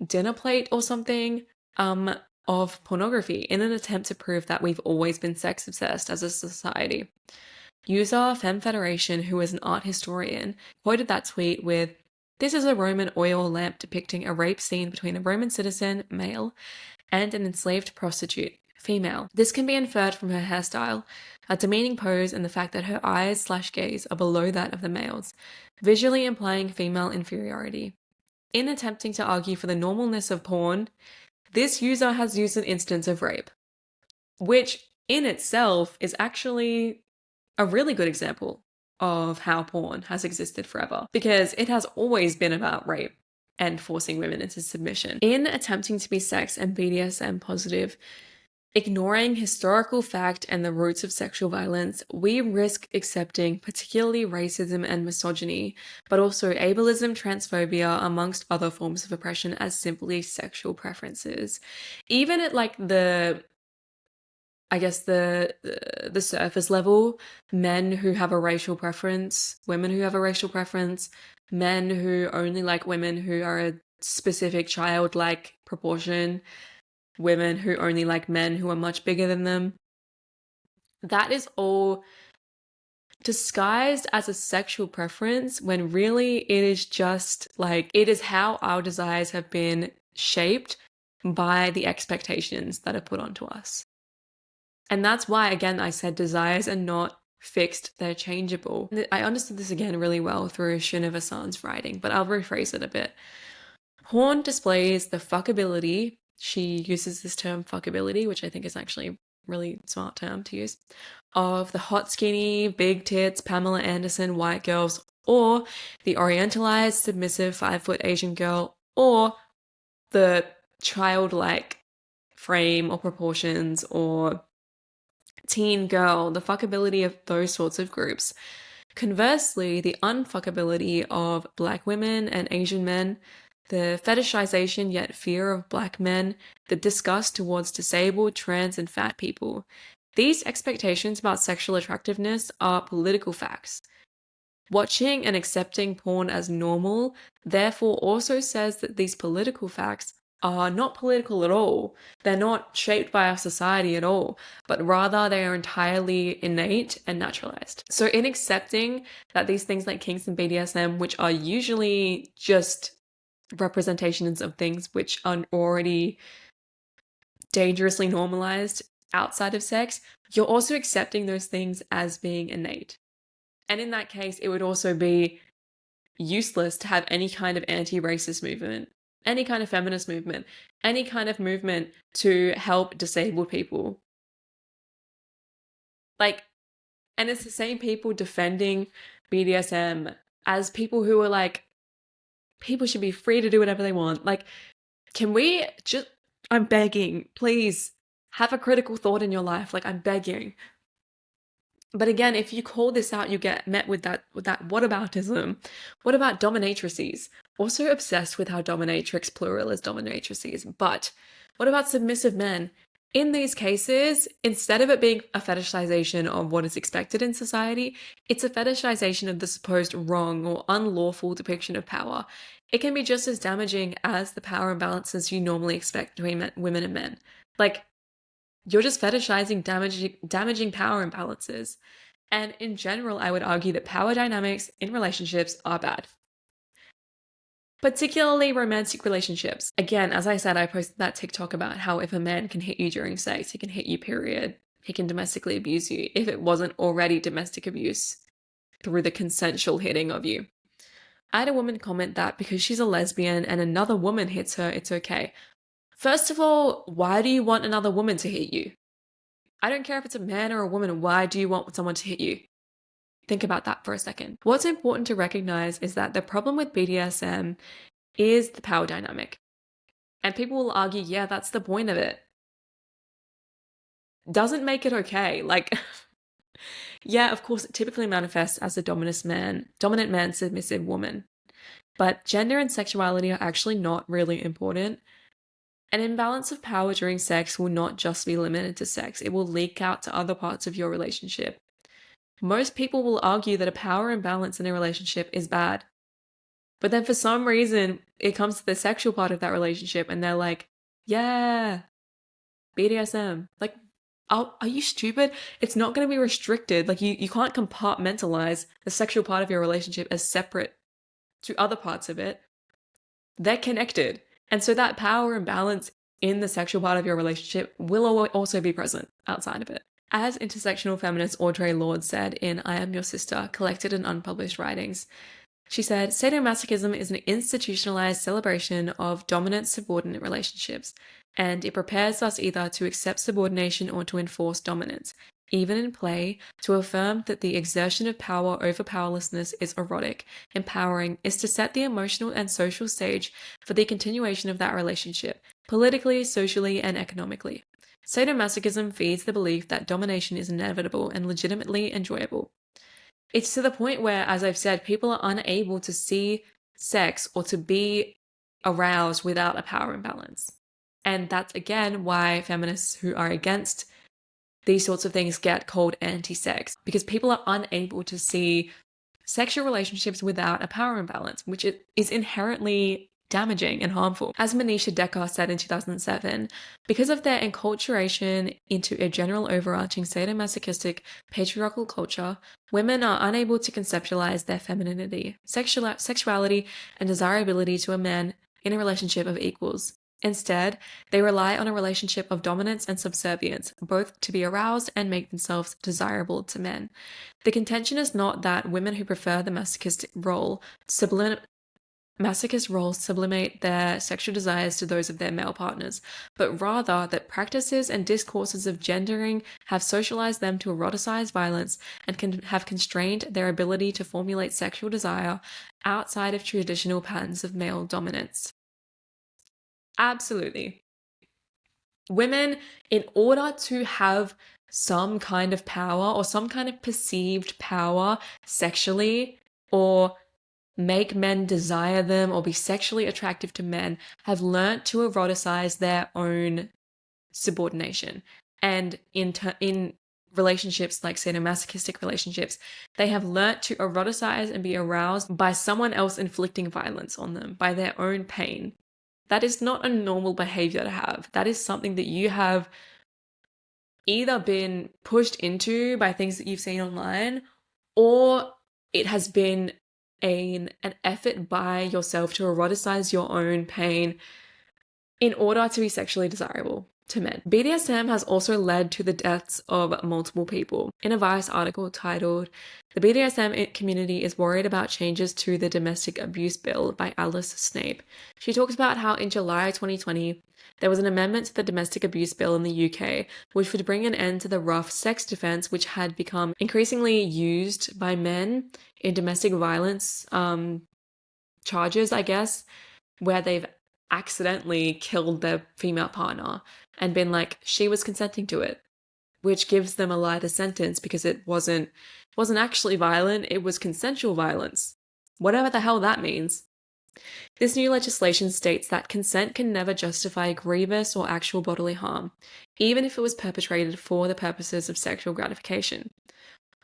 dinner plate or something of pornography in an attempt to prove that we've always been sex obsessed as a society. User Femme Federation, who is an art historian, quoted that tweet with, "This is a Roman oil lamp depicting a rape scene between a Roman citizen, male, and an enslaved prostitute, female. This can be inferred from her hairstyle, a demeaning pose, and the fact that her eyes/gaze are below that of the male's, visually implying female inferiority. In attempting to argue for the normalness of porn, this user has used an instance of rape," which in itself is actually a really good example of how porn has existed forever, because it has always been about rape and forcing women into submission. In attempting to be sex and BDSM positive, ignoring historical fact and the roots of sexual violence, we risk accepting particularly racism and misogyny, but also ableism, transphobia, amongst other forms of oppression as simply sexual preferences. Even at like the surface level, men who have a racial preference, women who have a racial preference, men who only like women who are a specific childlike proportion, women who only like men who are much bigger than them. That is all disguised as a sexual preference when really it is just like, it is how our desires have been shaped by the expectations that are put onto us. And that's why, again, I said desires are not fixed, they're changeable. I understood this again really well through Shuneva San's writing, but I'll rephrase it a bit. Porn displays the fuckability. She uses this term fuckability, which I think is actually a really smart term to use, of the hot, skinny, big tits, Pamela Anderson white girls, or the orientalized, submissive 5-foot Asian girl, or the childlike frame or proportions or teen girl, the fuckability of those sorts of groups. Conversely, the unfuckability of black women and Asian men, the fetishization yet fear of black men, the disgust towards disabled, trans, and fat people. These expectations about sexual attractiveness are political facts. Watching and accepting porn as normal, therefore, also says that these political facts are not political at all. They're not shaped by our society at all, but rather they are entirely innate and naturalized. So in accepting that these things like kinks and BDSM, which are usually just representations of things which are already dangerously normalized outside of sex, you're also accepting those things as being innate. And in that case, it would also be useless to have any kind of anti-racist movement, any kind of feminist movement, any kind of movement to help disabled people. Like, and it's the same people defending BDSM as people who are like, people should be free to do whatever they want. Like, can we just, I'm begging, please have a critical thought in your life. Like, I'm begging. But again, if you call this out, you get met with that whataboutism. What about dominatrices? Also obsessed with how dominatrix plural is dominatrices. But what about submissive men? In these cases, instead of it being a fetishization of what is expected in society, it's a fetishization of the supposed wrong or unlawful depiction of power. It can be just as damaging as the power imbalances you normally expect between women and men. Like, you're just fetishizing damaging power imbalances. And in general, I would argue that power dynamics in relationships are bad. Particularly romantic relationships. Again, as I said, I posted that TikTok about how if a man can hit you during sex, he can hit you, period. He can domestically abuse you if it wasn't already domestic abuse through the consensual hitting of you. I had a woman comment that because she's a lesbian and another woman hits her, it's okay. First of all, why do you want another woman to hit you? I don't care if it's a man or a woman, why do you want someone to hit you? Think about that for a second. What's important to recognize is that the problem with BDSM is the power dynamic. And people will argue, yeah, that's the point of it. Doesn't make it okay. Like, yeah, of course, it typically manifests as a dominant man, submissive woman. But gender and sexuality are actually not really important. An imbalance of power during sex will not just be limited to sex, it will leak out to other parts of your relationship. Most people will argue that a power imbalance in a relationship is bad. But then for some reason, it comes to the sexual part of that relationship and they're like, yeah, BDSM. Like, are you stupid? It's not going to be restricted. Like, you can't compartmentalize the sexual part of your relationship as separate to other parts of it. They're connected. And so that power imbalance in the sexual part of your relationship will also be present outside of it. As intersectional feminist Audre Lorde said in I Am Your Sister, Collected and Unpublished Writings, she said, sadomasochism is an institutionalized celebration of dominant-subordinate relationships, and it prepares us either to accept subordination or to enforce dominance, even in play, to affirm that the exertion of power over powerlessness is erotic. Empowering is to set the emotional and social stage for the continuation of that relationship, politically, socially, and economically. Sadomasochism feeds the belief that domination is inevitable and legitimately enjoyable. It's to the point where, as I've said, people are unable to see sex or to be aroused without a power imbalance. And that's, again, why feminists who are against these sorts of things get called anti-sex, because people are unable to see sexual relationships without a power imbalance, which is inherently damaging and harmful. As Manisha Decker said in 2007, because of their enculturation into a general overarching sadomasochistic patriarchal culture, women are unable to conceptualize their femininity, sexuality, and desirability to a man in a relationship of equals. Instead, they rely on a relationship of dominance and subservience, both to be aroused and make themselves desirable to men. The contention is not that women who prefer the masochist role sublimate their sexual desires to those of their male partners, but rather that practices and discourses of gendering have socialized them to eroticize violence and can have constrained their ability to formulate sexual desire outside of traditional patterns of male dominance. Absolutely. Women, in order to have some kind of power or some kind of perceived power sexually, or make men desire them or be sexually attractive to men, have learnt to eroticize their own subordination. And in relationships like sadomasochistic relationships, they have learnt to eroticize and be aroused by someone else inflicting violence on them, by their own pain. That is not a normal behavior to have. That is something that you have either been pushed into by things that you've seen online, or it has been an effort by yourself to eroticize your own pain in order to be sexually desirable. to men. BDSM has also led to the deaths of multiple people. In a Vice article titled, "The BDSM community is worried about changes to the domestic abuse bill" by Alice Snape. She talks about how in July 2020, there was an amendment to the domestic abuse bill in the UK, which would bring an end to the rough sex defense, which had become increasingly used by men in domestic violence charges, I guess, where they've accidentally killed their female partner and been like, she was consenting to it, which gives them a lighter sentence because it wasn't actually violent, it was consensual violence. Whatever the hell that means. This new legislation states that consent can never justify grievous or actual bodily harm, even if it was perpetrated for the purposes of sexual gratification.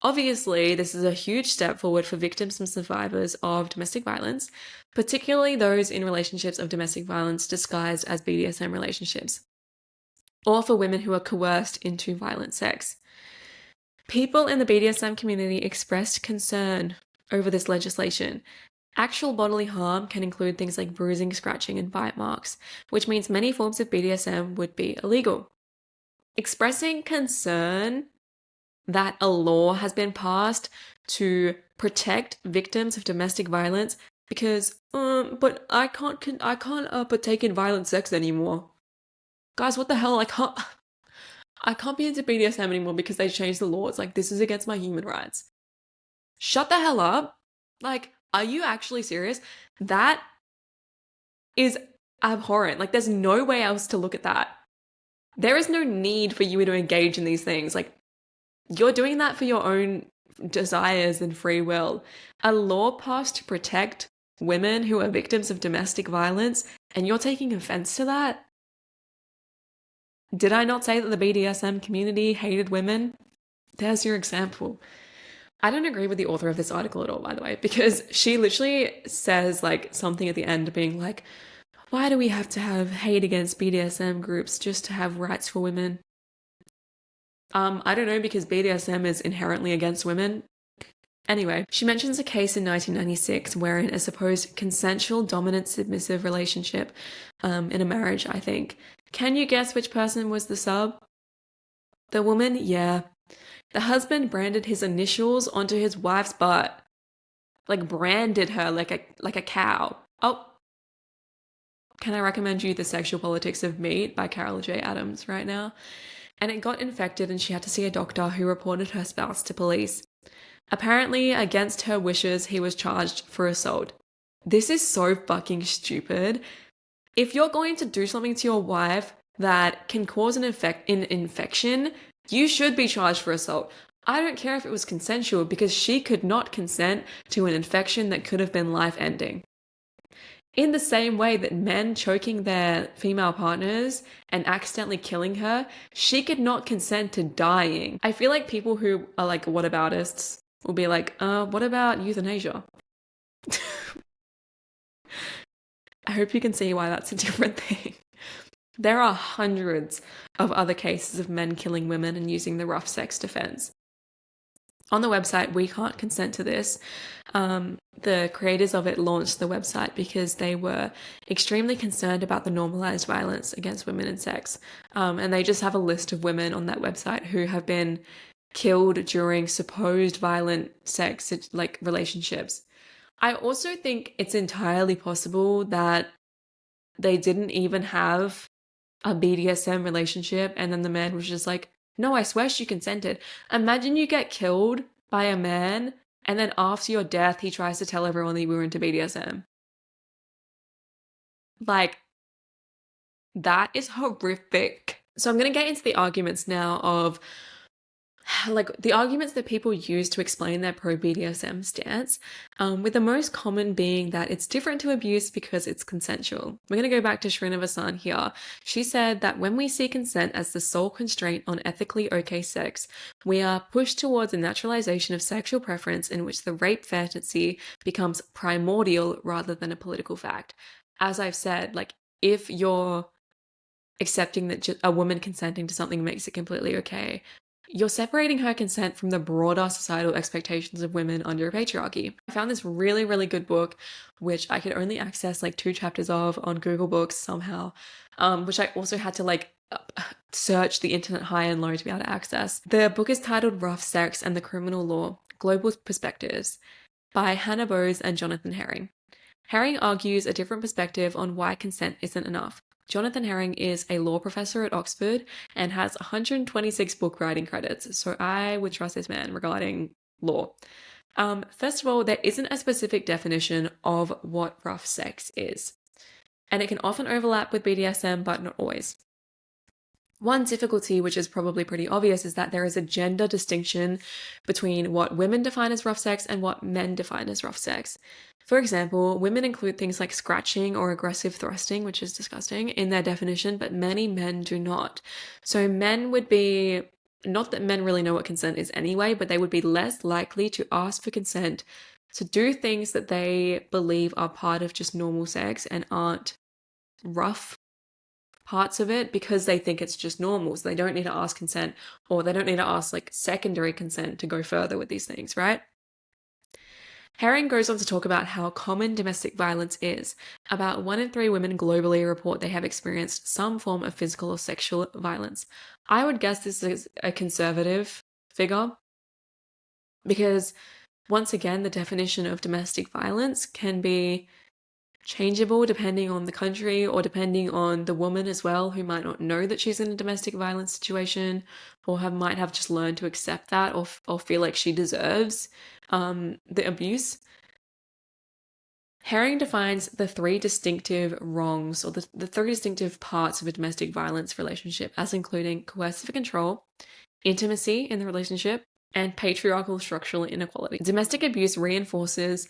Obviously, this is a huge step forward for victims and survivors of domestic violence, particularly those in relationships of domestic violence disguised as BDSM relationships, or for women who are coerced into violent sex. People in the BDSM community expressed concern over this legislation. Actual bodily harm can include things like bruising, scratching, and bite marks, which means many forms of BDSM would be illegal. Expressing concern that a law has been passed to protect victims of domestic violence because, but I can't partake in violent sex anymore. Guys, what the hell? I can't be into BDSM anymore because they changed the laws. Like, this is against my human rights. Shut the hell up. Like, are you actually serious? That is abhorrent. Like, there's no way else to look at that. There is no need for you to engage in these things. Like, you're doing that for your own desires and free will. A law passed to protect women who are victims of domestic violence, and you're taking offense to that? Did I not say that the BDSM community hated women? There's your example. I don't agree with the author of this article at all, by the way, because she literally says like something at the end being like, why do we have to have hate against BDSM groups just to have rights for women? I don't know, because BDSM is inherently against women. Anyway, she mentions a case in 1996 wherein a supposed consensual dominant submissive relationship in a marriage, I think. Can you guess which person was the sub? The woman? Yeah. The husband branded his initials onto his wife's butt. Like, branded her like a cow. Oh. Can I recommend you The Sexual Politics of Meat by Carol J. Adams right now? And it got infected and she had to see a doctor who reported her spouse to police. Apparently, against her wishes, he was charged for assault. This is so fucking stupid. If you're going to do something to your wife that can cause an infection, you should be charged for assault. I don't care if it was consensual because she could not consent to an infection that could have been life-ending. In the same way that men choking their female partners and accidentally killing her, she could not consent to dying. I feel like people who are like whataboutists will be like, what about euthanasia? I hope you can see why that's a different thing. There are hundreds of other cases of men killing women and using the rough sex defense. On the website, We Can't Consent to This, the creators of it launched the website because they were extremely concerned about the normalised violence against women in sex. And they just have a list of women on that website who have been killed during supposed violent sex, like relationships. I also think it's entirely possible that they didn't even have a BDSM relationship and then the man was just like, no, I swear she consented. Imagine you get killed by a man and then after your death, he tries to tell everyone that you were into BDSM. Like, that is horrific. So I'm going to get into the arguments now of like the arguments that people use to explain their pro-BDSM stance, with the most common being that it's different to abuse because it's consensual. We're going to go back to Srinivas here. She said that when we see consent as the sole constraint on ethically okay sex, we are pushed towards a naturalisation of sexual preference in which the rape fantasy becomes primordial rather than a political fact. As I've said, like, if you're accepting that a woman consenting to something makes it completely okay, you're separating her consent from the broader societal expectations of women under patriarchy. I found this really, really good book, which I could only access like 2 chapters of on Google Books somehow, which I also had to like search the internet high and low to be able to access. The book is titled Rough Sex and the Criminal Law, Global Perspectives by Hannah Bowes and Jonathan Herring. Herring argues a different perspective on why consent isn't enough. Jonathan Herring is a law professor at Oxford and has 126 book writing credits, so I would trust this man regarding law. First of all, there isn't a specific definition of what rough sex is, and it can often overlap with BDSM, but not always. One difficulty, which is probably pretty obvious, is that there is a gender distinction between what women define as rough sex and what men define as rough sex. For example, women include things like scratching or aggressive thrusting, which is disgusting, in their definition, but many men do not. So men would be, not that men really know what consent is anyway, but they would be less likely to ask for consent to do things that they believe are part of just normal sex and aren't rough parts of it, because they think it's just normal. So they don't need to ask consent, or they don't need to ask like secondary consent to go further with these things, right? Herring goes on to talk about how common domestic violence is. About 1 in 3 women globally report they have experienced some form of physical or sexual violence. I would guess this is a conservative figure, because once again, the definition of domestic violence can be changeable depending on the country or depending on the woman as well, who might not know that she's in a domestic violence situation, or might have just learned to accept that, or feel like she deserves the abuse. Herring defines the 3 distinctive wrongs, or the 3 distinctive parts of a domestic violence relationship, as including coercive control, intimacy in the relationship, and patriarchal structural inequality. Domestic abuse reinforces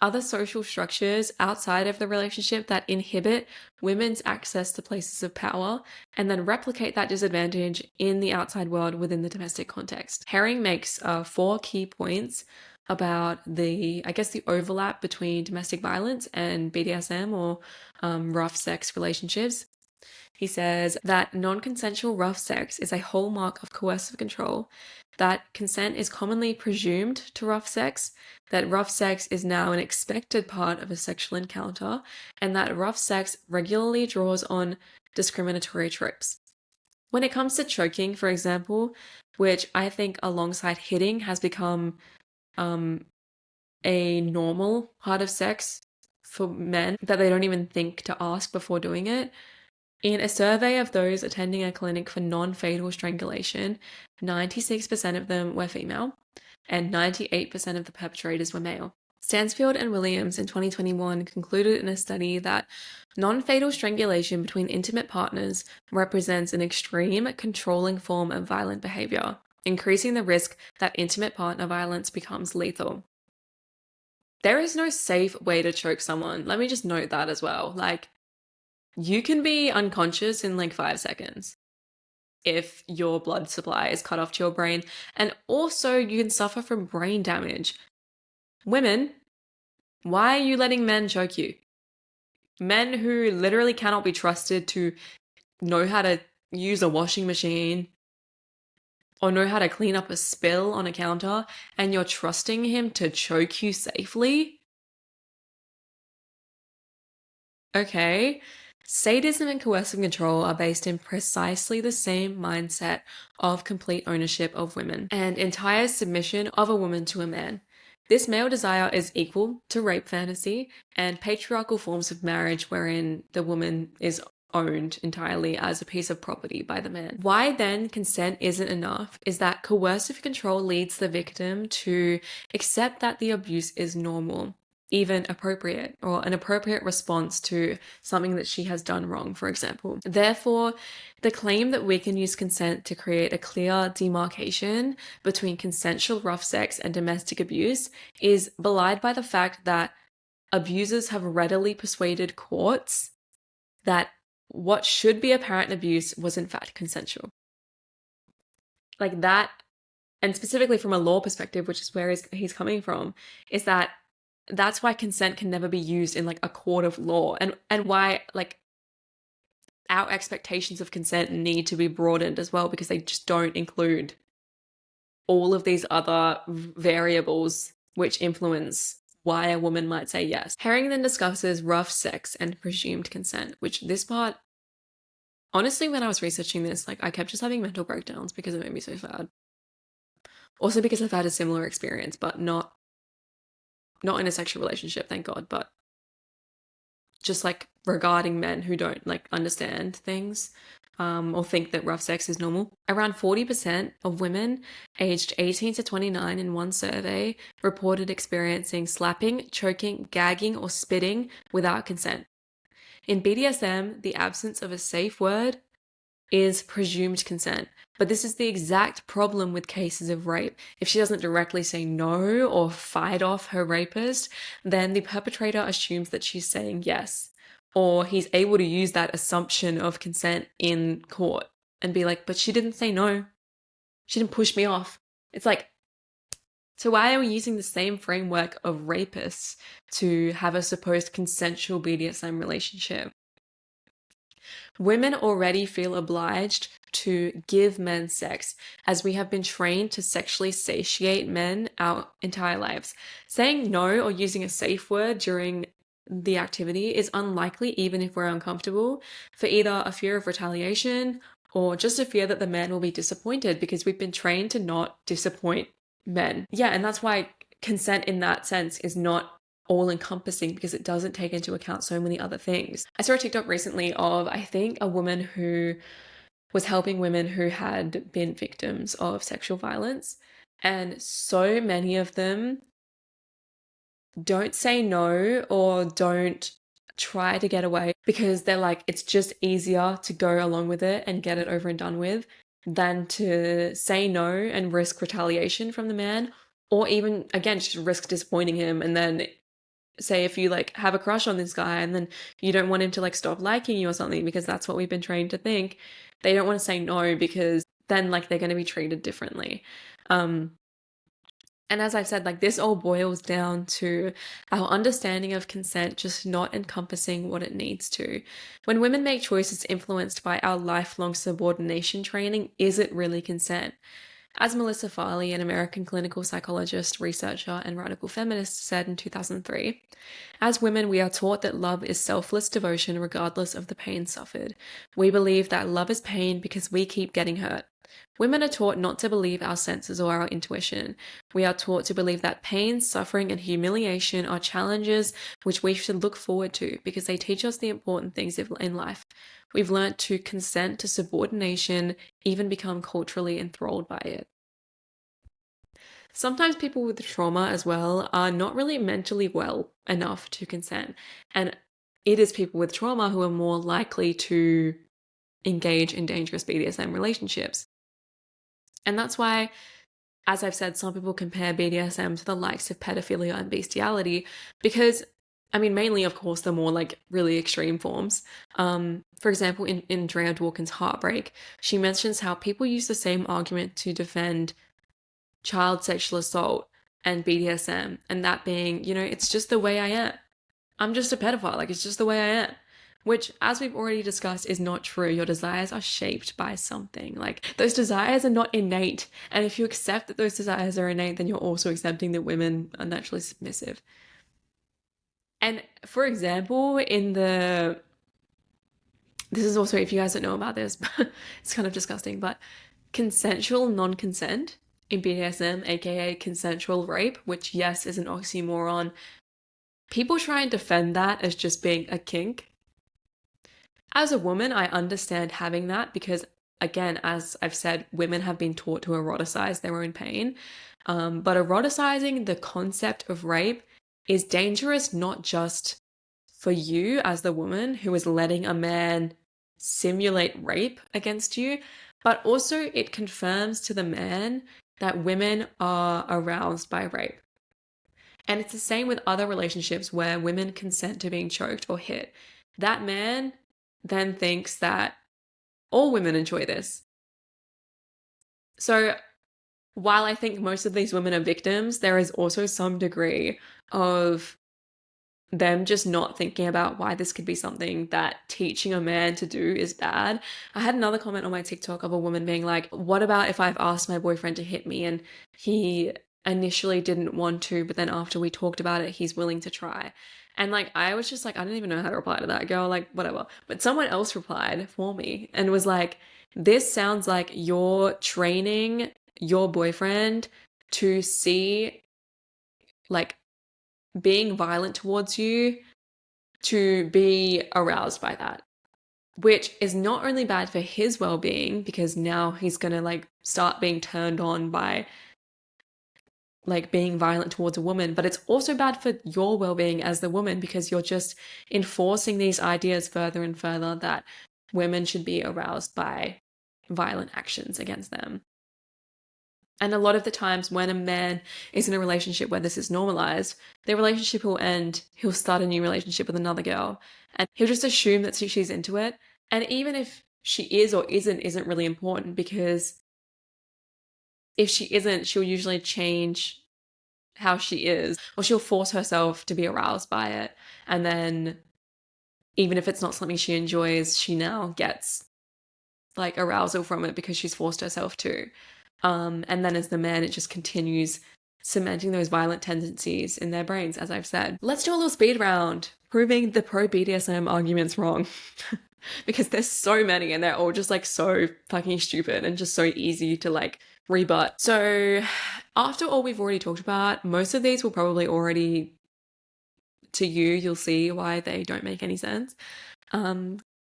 other social structures outside of the relationship that inhibit women's access to places of power and then replicate that disadvantage in the outside world within the domestic context. Herring makes 4 key points about the overlap between domestic violence and BDSM, or rough sex relationships. He says that non-consensual rough sex is a hallmark of coercive control, that consent is commonly presumed to rough sex, that rough sex is now an expected part of a sexual encounter, and that rough sex regularly draws on discriminatory tropes. When it comes to choking, for example, which I think alongside hitting has become a normal part of sex for men that they don't even think to ask before doing it. In a survey of those attending a clinic for non-fatal strangulation, 96% of them were female and 98% of the perpetrators were male. Stansfield and Williams in 2021 concluded in a study that non-fatal strangulation between intimate partners represents an extreme, controlling form of violent behavior, increasing the risk that intimate partner violence becomes lethal. There is no safe way to choke someone. Let me just note that as well. Like, you can be unconscious in like 5 seconds if your blood supply is cut off to your brain. And also you can suffer from brain damage. Women, why are you letting men choke you? Men who literally cannot be trusted to know how to use a washing machine or know how to clean up a spill on a counter, and you're trusting him to choke you safely? Okay. Sadism and coercive control are based in precisely the same mindset of complete ownership of women and entire submission of a woman to a man. This male desire is equal to rape fantasy and patriarchal forms of marriage wherein the woman is owned entirely as a piece of property by the man. Why then consent isn't enough is that coercive control leads the victim to accept that the abuse is normal, even appropriate, or an appropriate response to something that she has done wrong, for example. Therefore, the claim that we can use consent to create a clear demarcation between consensual rough sex and domestic abuse is belied by the fact that abusers have readily persuaded courts that what should be apparent abuse was in fact consensual. Like that, and specifically from a law perspective, which is where he's coming from, is that that's why consent can never be used in like a court of law, and why like our expectations of consent need to be broadened as well, because they just don't include all of these other variables which influence why a woman might say yes. Herring then discusses rough sex and presumed consent, which this part Honestly, when I was researching this, like, I kept just having mental breakdowns because it made me so sad. Also because I've had a similar experience, but not in a sexual relationship, thank God, but just like regarding men who don't like understand things, or think that rough sex is normal. Around 40% of women aged 18 to 29 in one survey reported experiencing slapping, choking, gagging, or spitting without consent. In BDSM, the absence of a safe word is presumed consent. But this is the exact problem with cases of rape. If she doesn't directly say no or fight off her rapist, then the perpetrator assumes that she's saying yes. Or he's able to use that assumption of consent in court and be like, but she didn't say no. She didn't push me off. It's like, so why are we using the same framework of rapists to have a supposed consensual BDSM relationship? Women already feel obliged to give men sex, as we have been trained to sexually satiate men our entire lives. Saying no or using a safe word during the activity is unlikely, even if we're uncomfortable, for either a fear of retaliation or just a fear that the man will be disappointed, because we've been trained to not disappoint men. Yeah, and that's why consent in that sense is not all encompassing, because it doesn't take into account so many other things. I saw a TikTok recently of, I think, a woman who was helping women who had been victims of sexual violence. And so many of them don't say no or don't try to get away because they're like, it's just easier to go along with it and get it over and done with than to say no and risk retaliation from the man, or even, again, just risk disappointing him. And then say if you like have a crush on this guy and then you don't want him to like stop liking you or something, because that's what we've been trained to think, they don't want to say no because then like they're going to be treated differently. And as I've said, like this all boils down to our understanding of consent just not encompassing what it needs to. When women make choices influenced by our lifelong subordination training, is it really consent? As Melissa Farley, an American clinical psychologist, researcher, and radical feminist, said in 2003, as women, we are taught that love is selfless devotion regardless of the pain suffered. We believe that love is pain because we keep getting hurt. Women are taught not to believe our senses or our intuition. We are taught to believe that pain, suffering, and humiliation are challenges which we should look forward to because they teach us the important things in life. We've learnt to consent to subordination, even become culturally enthralled by it. Sometimes people with trauma as well are not really mentally well enough to consent. And it is people with trauma who are more likely to engage in dangerous BDSM relationships. And that's why, as I've said, some people compare BDSM to the likes of pedophilia and bestiality because, I mean, mainly, of course, the more like really extreme forms. For example, in Drea Dworkin's Heartbreak, she mentions how people use the same argument to defend child sexual assault and BDSM, and that being, you know, it's just the way I am. I'm just a pedophile, like it's just the way I am. Which, as we've already discussed, is not true. Your desires are shaped by something. Like, those desires are not innate. And if you accept that those desires are innate, then you're also accepting that women are naturally submissive. And for example, this is also, if you guys don't know about this, it's kind of disgusting, but consensual non-consent in BDSM, aka consensual rape, which, yes, is an oxymoron, people try and defend that as just being a kink. As a woman, I understand having that because, again, as I've said, women have been taught to eroticize their own pain. But eroticizing the concept of rape is dangerous not just for you as the woman who is letting a man simulate rape against you, but also it confirms to the man that women are aroused by rape. And it's the same with other relationships where women consent to being choked or hit. That man then thinks that all women enjoy this. So while I think most of these women are victims, there is also some degree of them just not thinking about why this could be something that teaching a man to do is bad. I had another comment on my TikTok of a woman being like, what about if I've asked my boyfriend to hit me and he initially didn't want to, but then after we talked about it, he's willing to try? And like, I was just like, I didn't even know how to reply to that girl, like, whatever. But someone else replied for me and was like, this sounds like you're training your boyfriend to see like being violent towards you to be aroused by that, which is not only bad for his well-being because now he's gonna like start being turned on by like being violent towards a woman, but it's also bad for your well-being as the woman because you're just enforcing these ideas further and further that women should be aroused by violent actions against them. And a lot of the times when a man is in a relationship where this is normalized, their relationship will end, he'll start a new relationship with another girl, and he'll just assume that she's into it. And even if she is or isn't really important, because if she isn't, she'll usually change how she is, or she'll force herself to be aroused by it. And then even if it's not something she enjoys, she now gets like arousal from it because she's forced herself to. And then as the man, it just continues cementing those violent tendencies in their brains, as I've said. Let's do a little speed round, proving the pro-BDSM arguments wrong. Because there's so many and they're all just like so fucking stupid and just so easy to like rebut. So after all we've already talked about, most of these will probably already, to you'll see why they don't make any sense.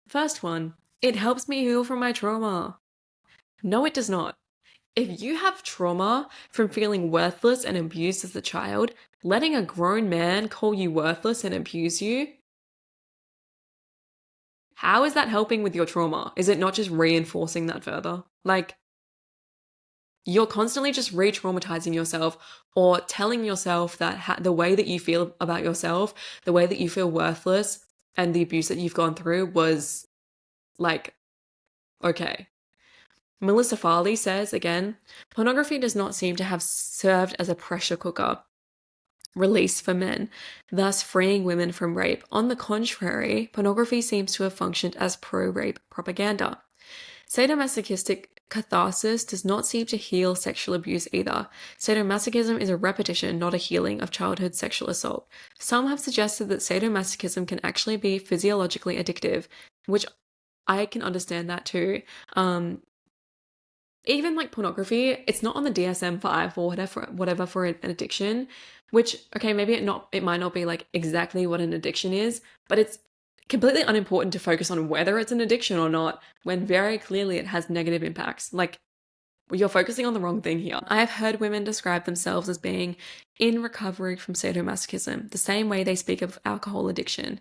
First one, it helps me heal from my trauma. No, it does not. If you have trauma from feeling worthless and abused as a child, letting a grown man call you worthless and abuse you, how is that helping with your trauma? Is it not just reinforcing that further? Like, you're constantly just re-traumatizing yourself or telling yourself that the way that you feel about yourself, the way that you feel worthless and the abuse that you've gone through was like, okay. Melissa Farley says, again, pornography does not seem to have served as a pressure cooker release for men, thus freeing women from rape. On the contrary, pornography seems to have functioned as pro-rape propaganda. Sadomasochistic catharsis does not seem to heal sexual abuse either. Sadomasochism is a repetition, not a healing, of childhood sexual assault. Some have suggested that sadomasochism can actually be physiologically addictive, which I can understand that too. Even like pornography, it's not on the DSM-5 or whatever for an addiction, which, okay, maybe it might not be like exactly what an addiction is, but it's completely unimportant to focus on whether it's an addiction or not when very clearly it has negative impacts. Like, you're focusing on the wrong thing here. I have heard women describe themselves as being in recovery from sadomasochism, the same way they speak of alcohol addiction.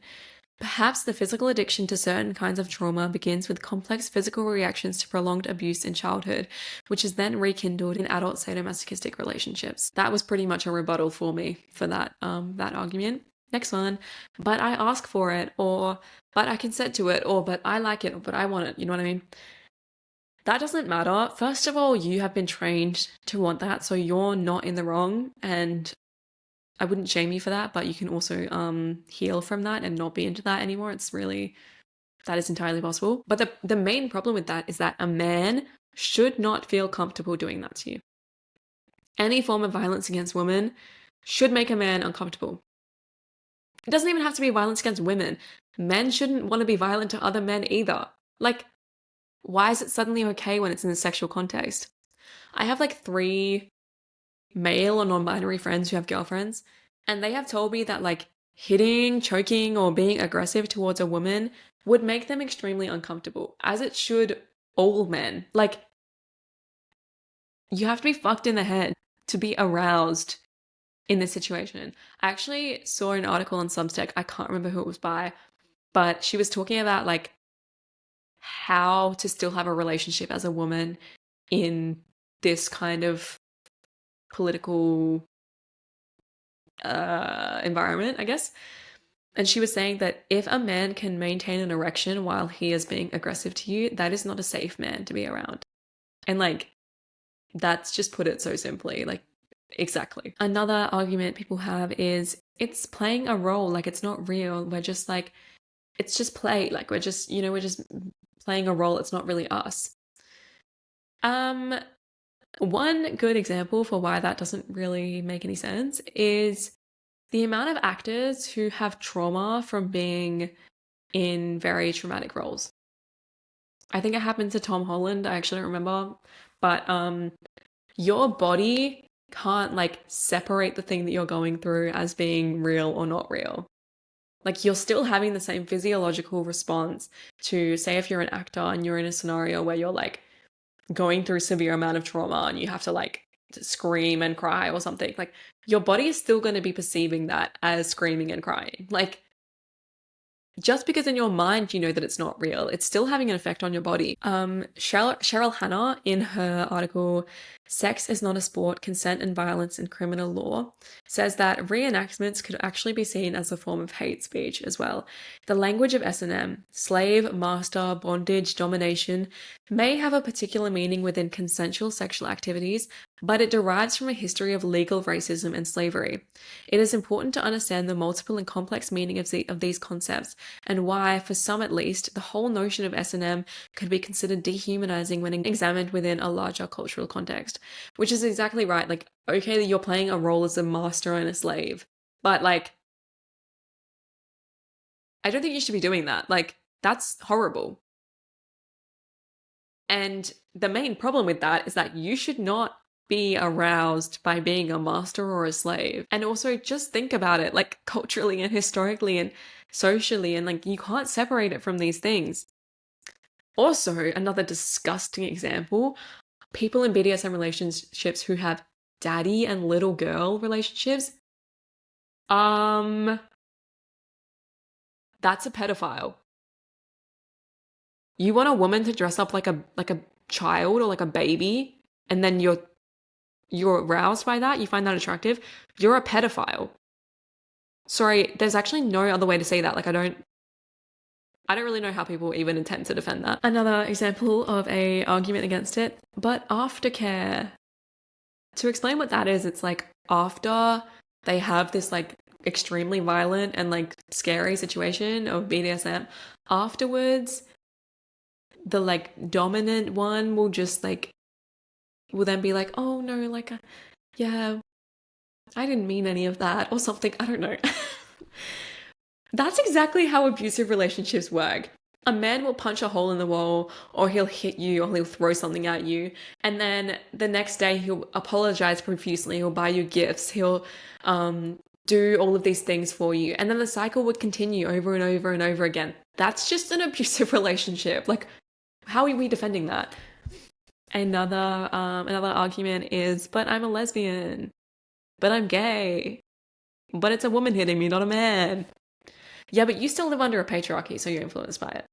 Perhaps the physical addiction to certain kinds of trauma begins with complex physical reactions to prolonged abuse in childhood, which is then rekindled in adult sadomasochistic relationships. That was pretty much a rebuttal for me for that argument. Next one, but I ask for it, or but I consent to it, or but I like it, or but I want it. You know what I mean? That doesn't matter. First of all, you have been trained to want that, so you're not in the wrong, and I wouldn't shame you for that, but you can also heal from that and not be into that anymore. That is entirely possible. But the main problem with that is that a man should not feel comfortable doing that to you. Any form of violence against women should make a man uncomfortable. It doesn't even have to be violence against women. Men shouldn't want to be violent to other men either. Like, why is it suddenly okay when it's in a sexual context? I have like 3 male or non-binary friends who have girlfriends, and they have told me that like hitting, choking, or being aggressive towards a woman would make them extremely uncomfortable, as it should all men. Like, you have to be fucked in the head to be aroused in this situation. I actually saw an article on Substack, I can't remember who it was by, but she was talking about like how to still have a relationship as a woman in this kind of political environment, I guess. And she was saying that if a man can maintain an erection while he is being aggressive to you, that is not a safe man to be around. And like, that's just put it so simply, like, exactly. Another argument people have is it's playing a role, like it's not real. We're just like, it's just play. Like we're just playing a role. It's not really us. One good example for why that doesn't really make any sense is the amount of actors who have trauma from being in very traumatic roles. I think it happened to Tom Holland. I actually don't remember. But your body can't like separate the thing that you're going through as being real or not real. Like you're still having the same physiological response to, say, if you're an actor and you're in a scenario where you're like going through a severe amount of trauma and you have to like scream and cry or something. Like your body is still going to be perceiving that as screaming and crying. Like just because in your mind you know that it's not real, it's still having an effect on your body. Cheryl Hannah, in her article Sex is Not a Sport, Consent and Violence in Criminal Law, says that reenactments could actually be seen as a form of hate speech as well. The language of S&M, slave, master, bondage, domination, may have a particular meaning within consensual sexual activities, but it derives from a history of legal racism and slavery. It is important to understand the multiple and complex meaning of these concepts, and why, for some at least, the whole notion of S&M could be considered dehumanizing when examined within a larger cultural context. Which is exactly right. Like, okay, you're playing a role as a master and a slave, but like, I don't think you should be doing that. Like, that's horrible. And the main problem with that is that you should not be aroused by being a master or a slave. And also just think about it, like culturally and historically and socially, and like you can't separate it from these things. Also, another disgusting example, people in BDSM relationships who have daddy and little girl relationships, that's a pedophile. You want a woman to dress up like a child or like a baby, and then you're aroused by that, you find that attractive, you're a pedophile. Sorry, there's actually no other way to say that. Like I don't really know how people even intend to defend that. Another example of a argument against it, but aftercare. To explain what that is, it's like after they have this like extremely violent and like scary situation of BDSM, afterwards, the like dominant one will just like, will then be like, oh no, like, yeah, I didn't mean any of that or something. I don't know. That's exactly how abusive relationships work. A man will punch a hole in the wall, or he'll hit you, or he'll throw something at you, and then the next day he'll apologize profusely, he'll buy you gifts, he'll do all of these things for you, and then the cycle would continue over and over and over again. That's just an abusive relationship. Like, how are we defending that? Another argument is, but I'm a lesbian, but I'm gay, but it's a woman hitting me, not a man. Yeah, but you still live under a patriarchy, so you're influenced by it.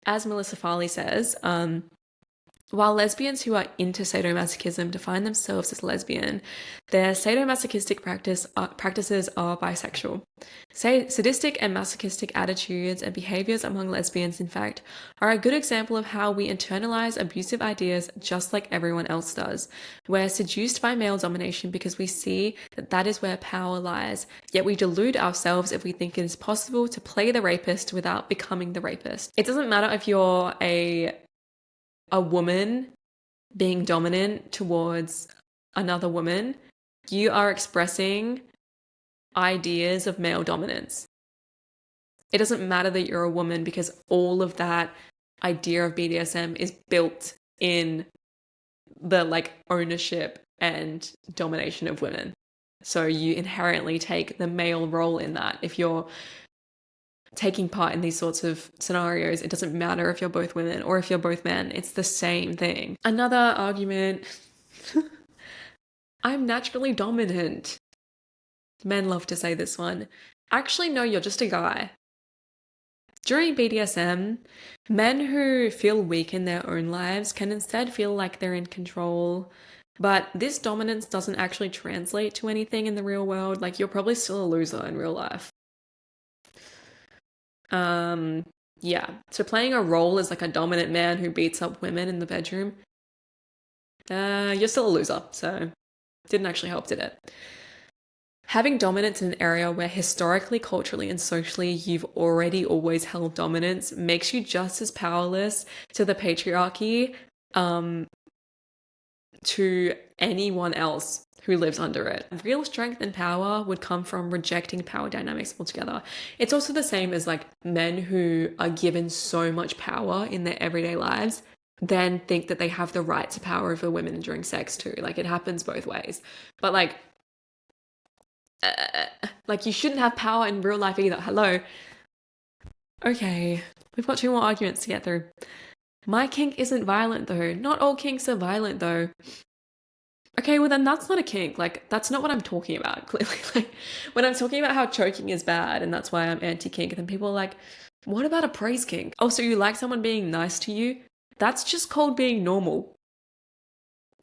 As Melissa Farley says, while lesbians who are into sadomasochism define themselves as lesbian, their sadomasochistic practices are bisexual. Sadistic and masochistic attitudes and behaviors among lesbians, in fact, are a good example of how we internalize abusive ideas just like everyone else does. We're seduced by male domination because we see that that is where power lies, yet we delude ourselves if we think it is possible to play the rapist without becoming the rapist. It doesn't matter if you're a woman being dominant towards another woman, you are expressing ideas of male dominance. It doesn't matter that you're a woman, because all of that idea of BDSM is built in the like ownership and domination of women. So you inherently take the male role in that. If you're taking part in these sorts of scenarios, it doesn't matter if you're both women or if you're both men, it's the same thing. Another argument, I'm naturally dominant. Men love to say this one. Actually, no, you're just a guy. During BDSM, men who feel weak in their own lives can instead feel like they're in control, but this dominance doesn't actually translate to anything in the real world. Like, you're probably still a loser in real life. Yeah, so playing a role as like a dominant man who beats up women in the bedroom, you're still a loser, so didn't actually help, did it? Having dominance in an area where historically, culturally, and socially you've already always held dominance makes you just as powerless to the patriarchy to anyone else who lives under it. Real strength and power would come from rejecting power dynamics altogether. It's also the same as like men who are given so much power in their everyday lives then think that they have the right to power over women during sex too. Like it happens both ways. But like you shouldn't have power in real life either. Hello. Okay, we've got 2 more arguments to get through. My kink isn't violent though. Not all kinks are violent though. Okay, well then that's not a kink. Like, that's not what I'm talking about, clearly. Like, when I'm talking about how choking is bad and that's why I'm anti-kink, and then people are like, what about a praise kink? Oh, so you like someone being nice to you? That's just called being normal.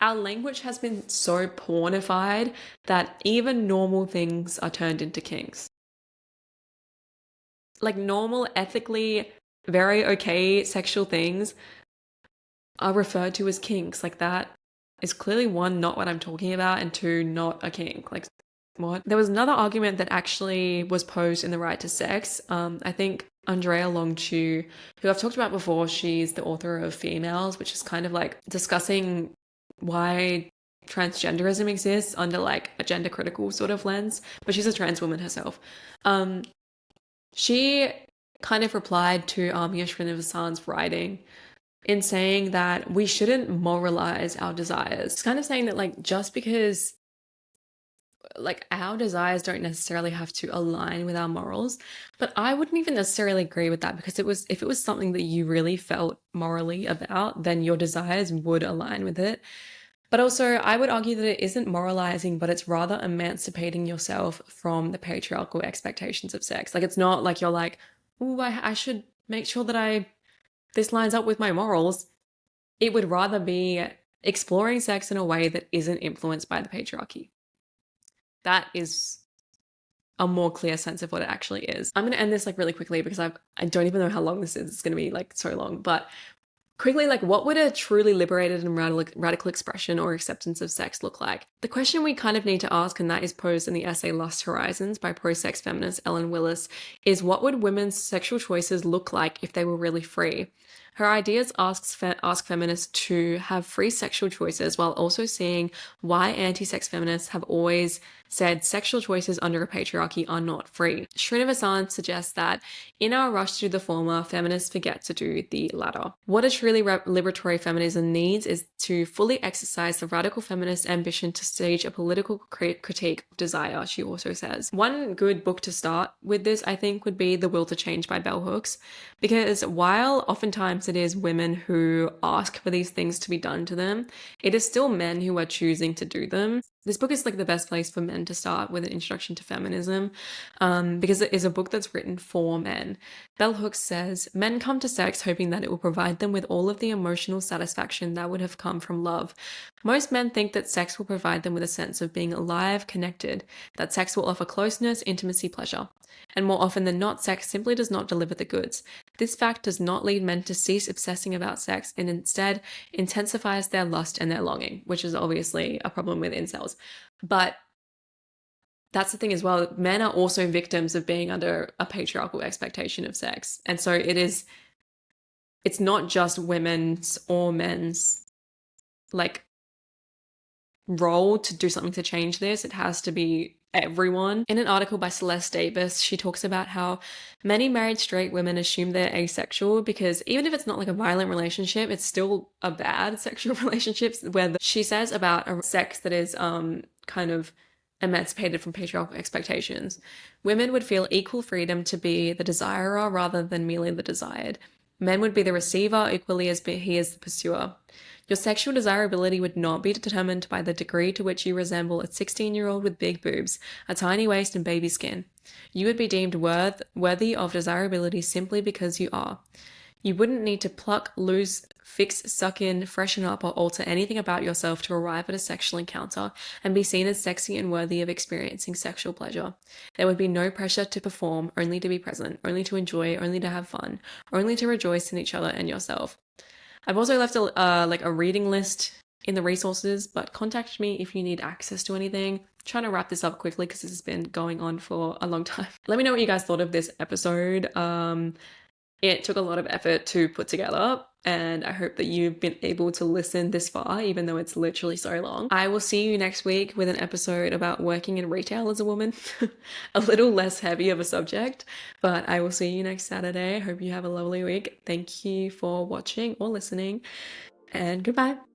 Our language has been so pornified that even normal things are turned into kinks. Like, normal, ethically, very okay sexual things are referred to as kinks. Like, that is clearly 1, not what I'm talking about, and 2, not a kink. Like, what? There was another argument that actually was posed in the Right to Sex. I think Andrea Longchu, who I've talked about before, she's the author of Females, which is kind of like discussing why transgenderism exists under like a gender critical sort of lens, but she's a trans woman herself. She kind of replied to Amia Srinivasan's writing in saying that we shouldn't moralize our desires. It's kind of saying that like just because like our desires don't necessarily have to align with our morals, but I wouldn't even necessarily agree with that, because if it was something that you really felt morally about, then your desires would align with it. But also I would argue that it isn't moralizing, but it's rather emancipating yourself from the patriarchal expectations of sex. Like, it's not like you're like, oh, I should make sure that this lines up with my morals. It would rather be exploring sex in a way that isn't influenced by the patriarchy. That is a more clear sense of what it actually is. I'm going to end this like really quickly because I don't even know how long this is. It's going to be like so long, but quickly, like, what would a truly liberated and radical expression or acceptance of sex look like? The question we kind of need to ask, and that is posed in the essay Lust Horizons by pro-sex feminist Ellen Willis, is what would women's sexual choices look like if they were really free? Her ideas ask feminists to have free sexual choices while also seeing why anti-sex feminists have always said sexual choices under a patriarchy are not free. Srinivasan suggests that in our rush to do the former, feminists forget to do the latter. What a truly liberatory feminism needs is to fully exercise the radical feminist ambition to stage a political critique of desire, she also says. One good book to start with this, I think, would be The Will to Change by Bell Hooks, because while oftentimes it is women who ask for these things to be done to them, it is still men who are choosing to do them. This book is like the best place for men to start with an introduction to feminism, because it is a book that's written for men. Bell Hooks says, men come to sex hoping that it will provide them with all of the emotional satisfaction that would have come from love. Most men think that sex will provide them with a sense of being alive, connected, that sex will offer closeness, intimacy, pleasure. And more often than not, sex simply does not deliver the goods. This fact does not lead men to cease obsessing about sex, and instead intensifies their lust and their longing, which is obviously a problem with incels. But that's the thing as well. Men are also victims of being under a patriarchal expectation of sex. And so it's not just women's or men's like role to do something to change this. It has to be everyone. In an article by Celeste Davis, she talks about how many married straight women assume they're asexual because even if it's not like a violent relationship, it's still a bad sexual relationship, where she says about a sex that is kind of emancipated from patriarchal expectations. Women would feel equal freedom to be the desirer rather than merely the desired. Men would be the receiver equally as he is the pursuer. Your sexual desirability would not be determined by the degree to which you resemble a 16-year-old with big boobs, a tiny waist and baby skin. You would be deemed worthy of desirability simply because you are. You wouldn't need to pluck, lose, fix, suck in, freshen up, or alter anything about yourself to arrive at a sexual encounter and be seen as sexy and worthy of experiencing sexual pleasure. There would be no pressure to perform, only to be present, only to enjoy, only to have fun, only to rejoice in each other and yourself. I've also left a reading list in the resources, but contact me if you need access to anything. I'm trying to wrap this up quickly because this has been going on for a long time. Let me know what you guys thought of this episode. It took a lot of effort to put together. and I hope that you've been able to listen this far, even though it's literally so long. I will see you next week with an episode about working in retail as a woman. A little less heavy of a subject, but I will see you next Saturday. Hope you have a lovely week. Thank you for watching or listening, and goodbye.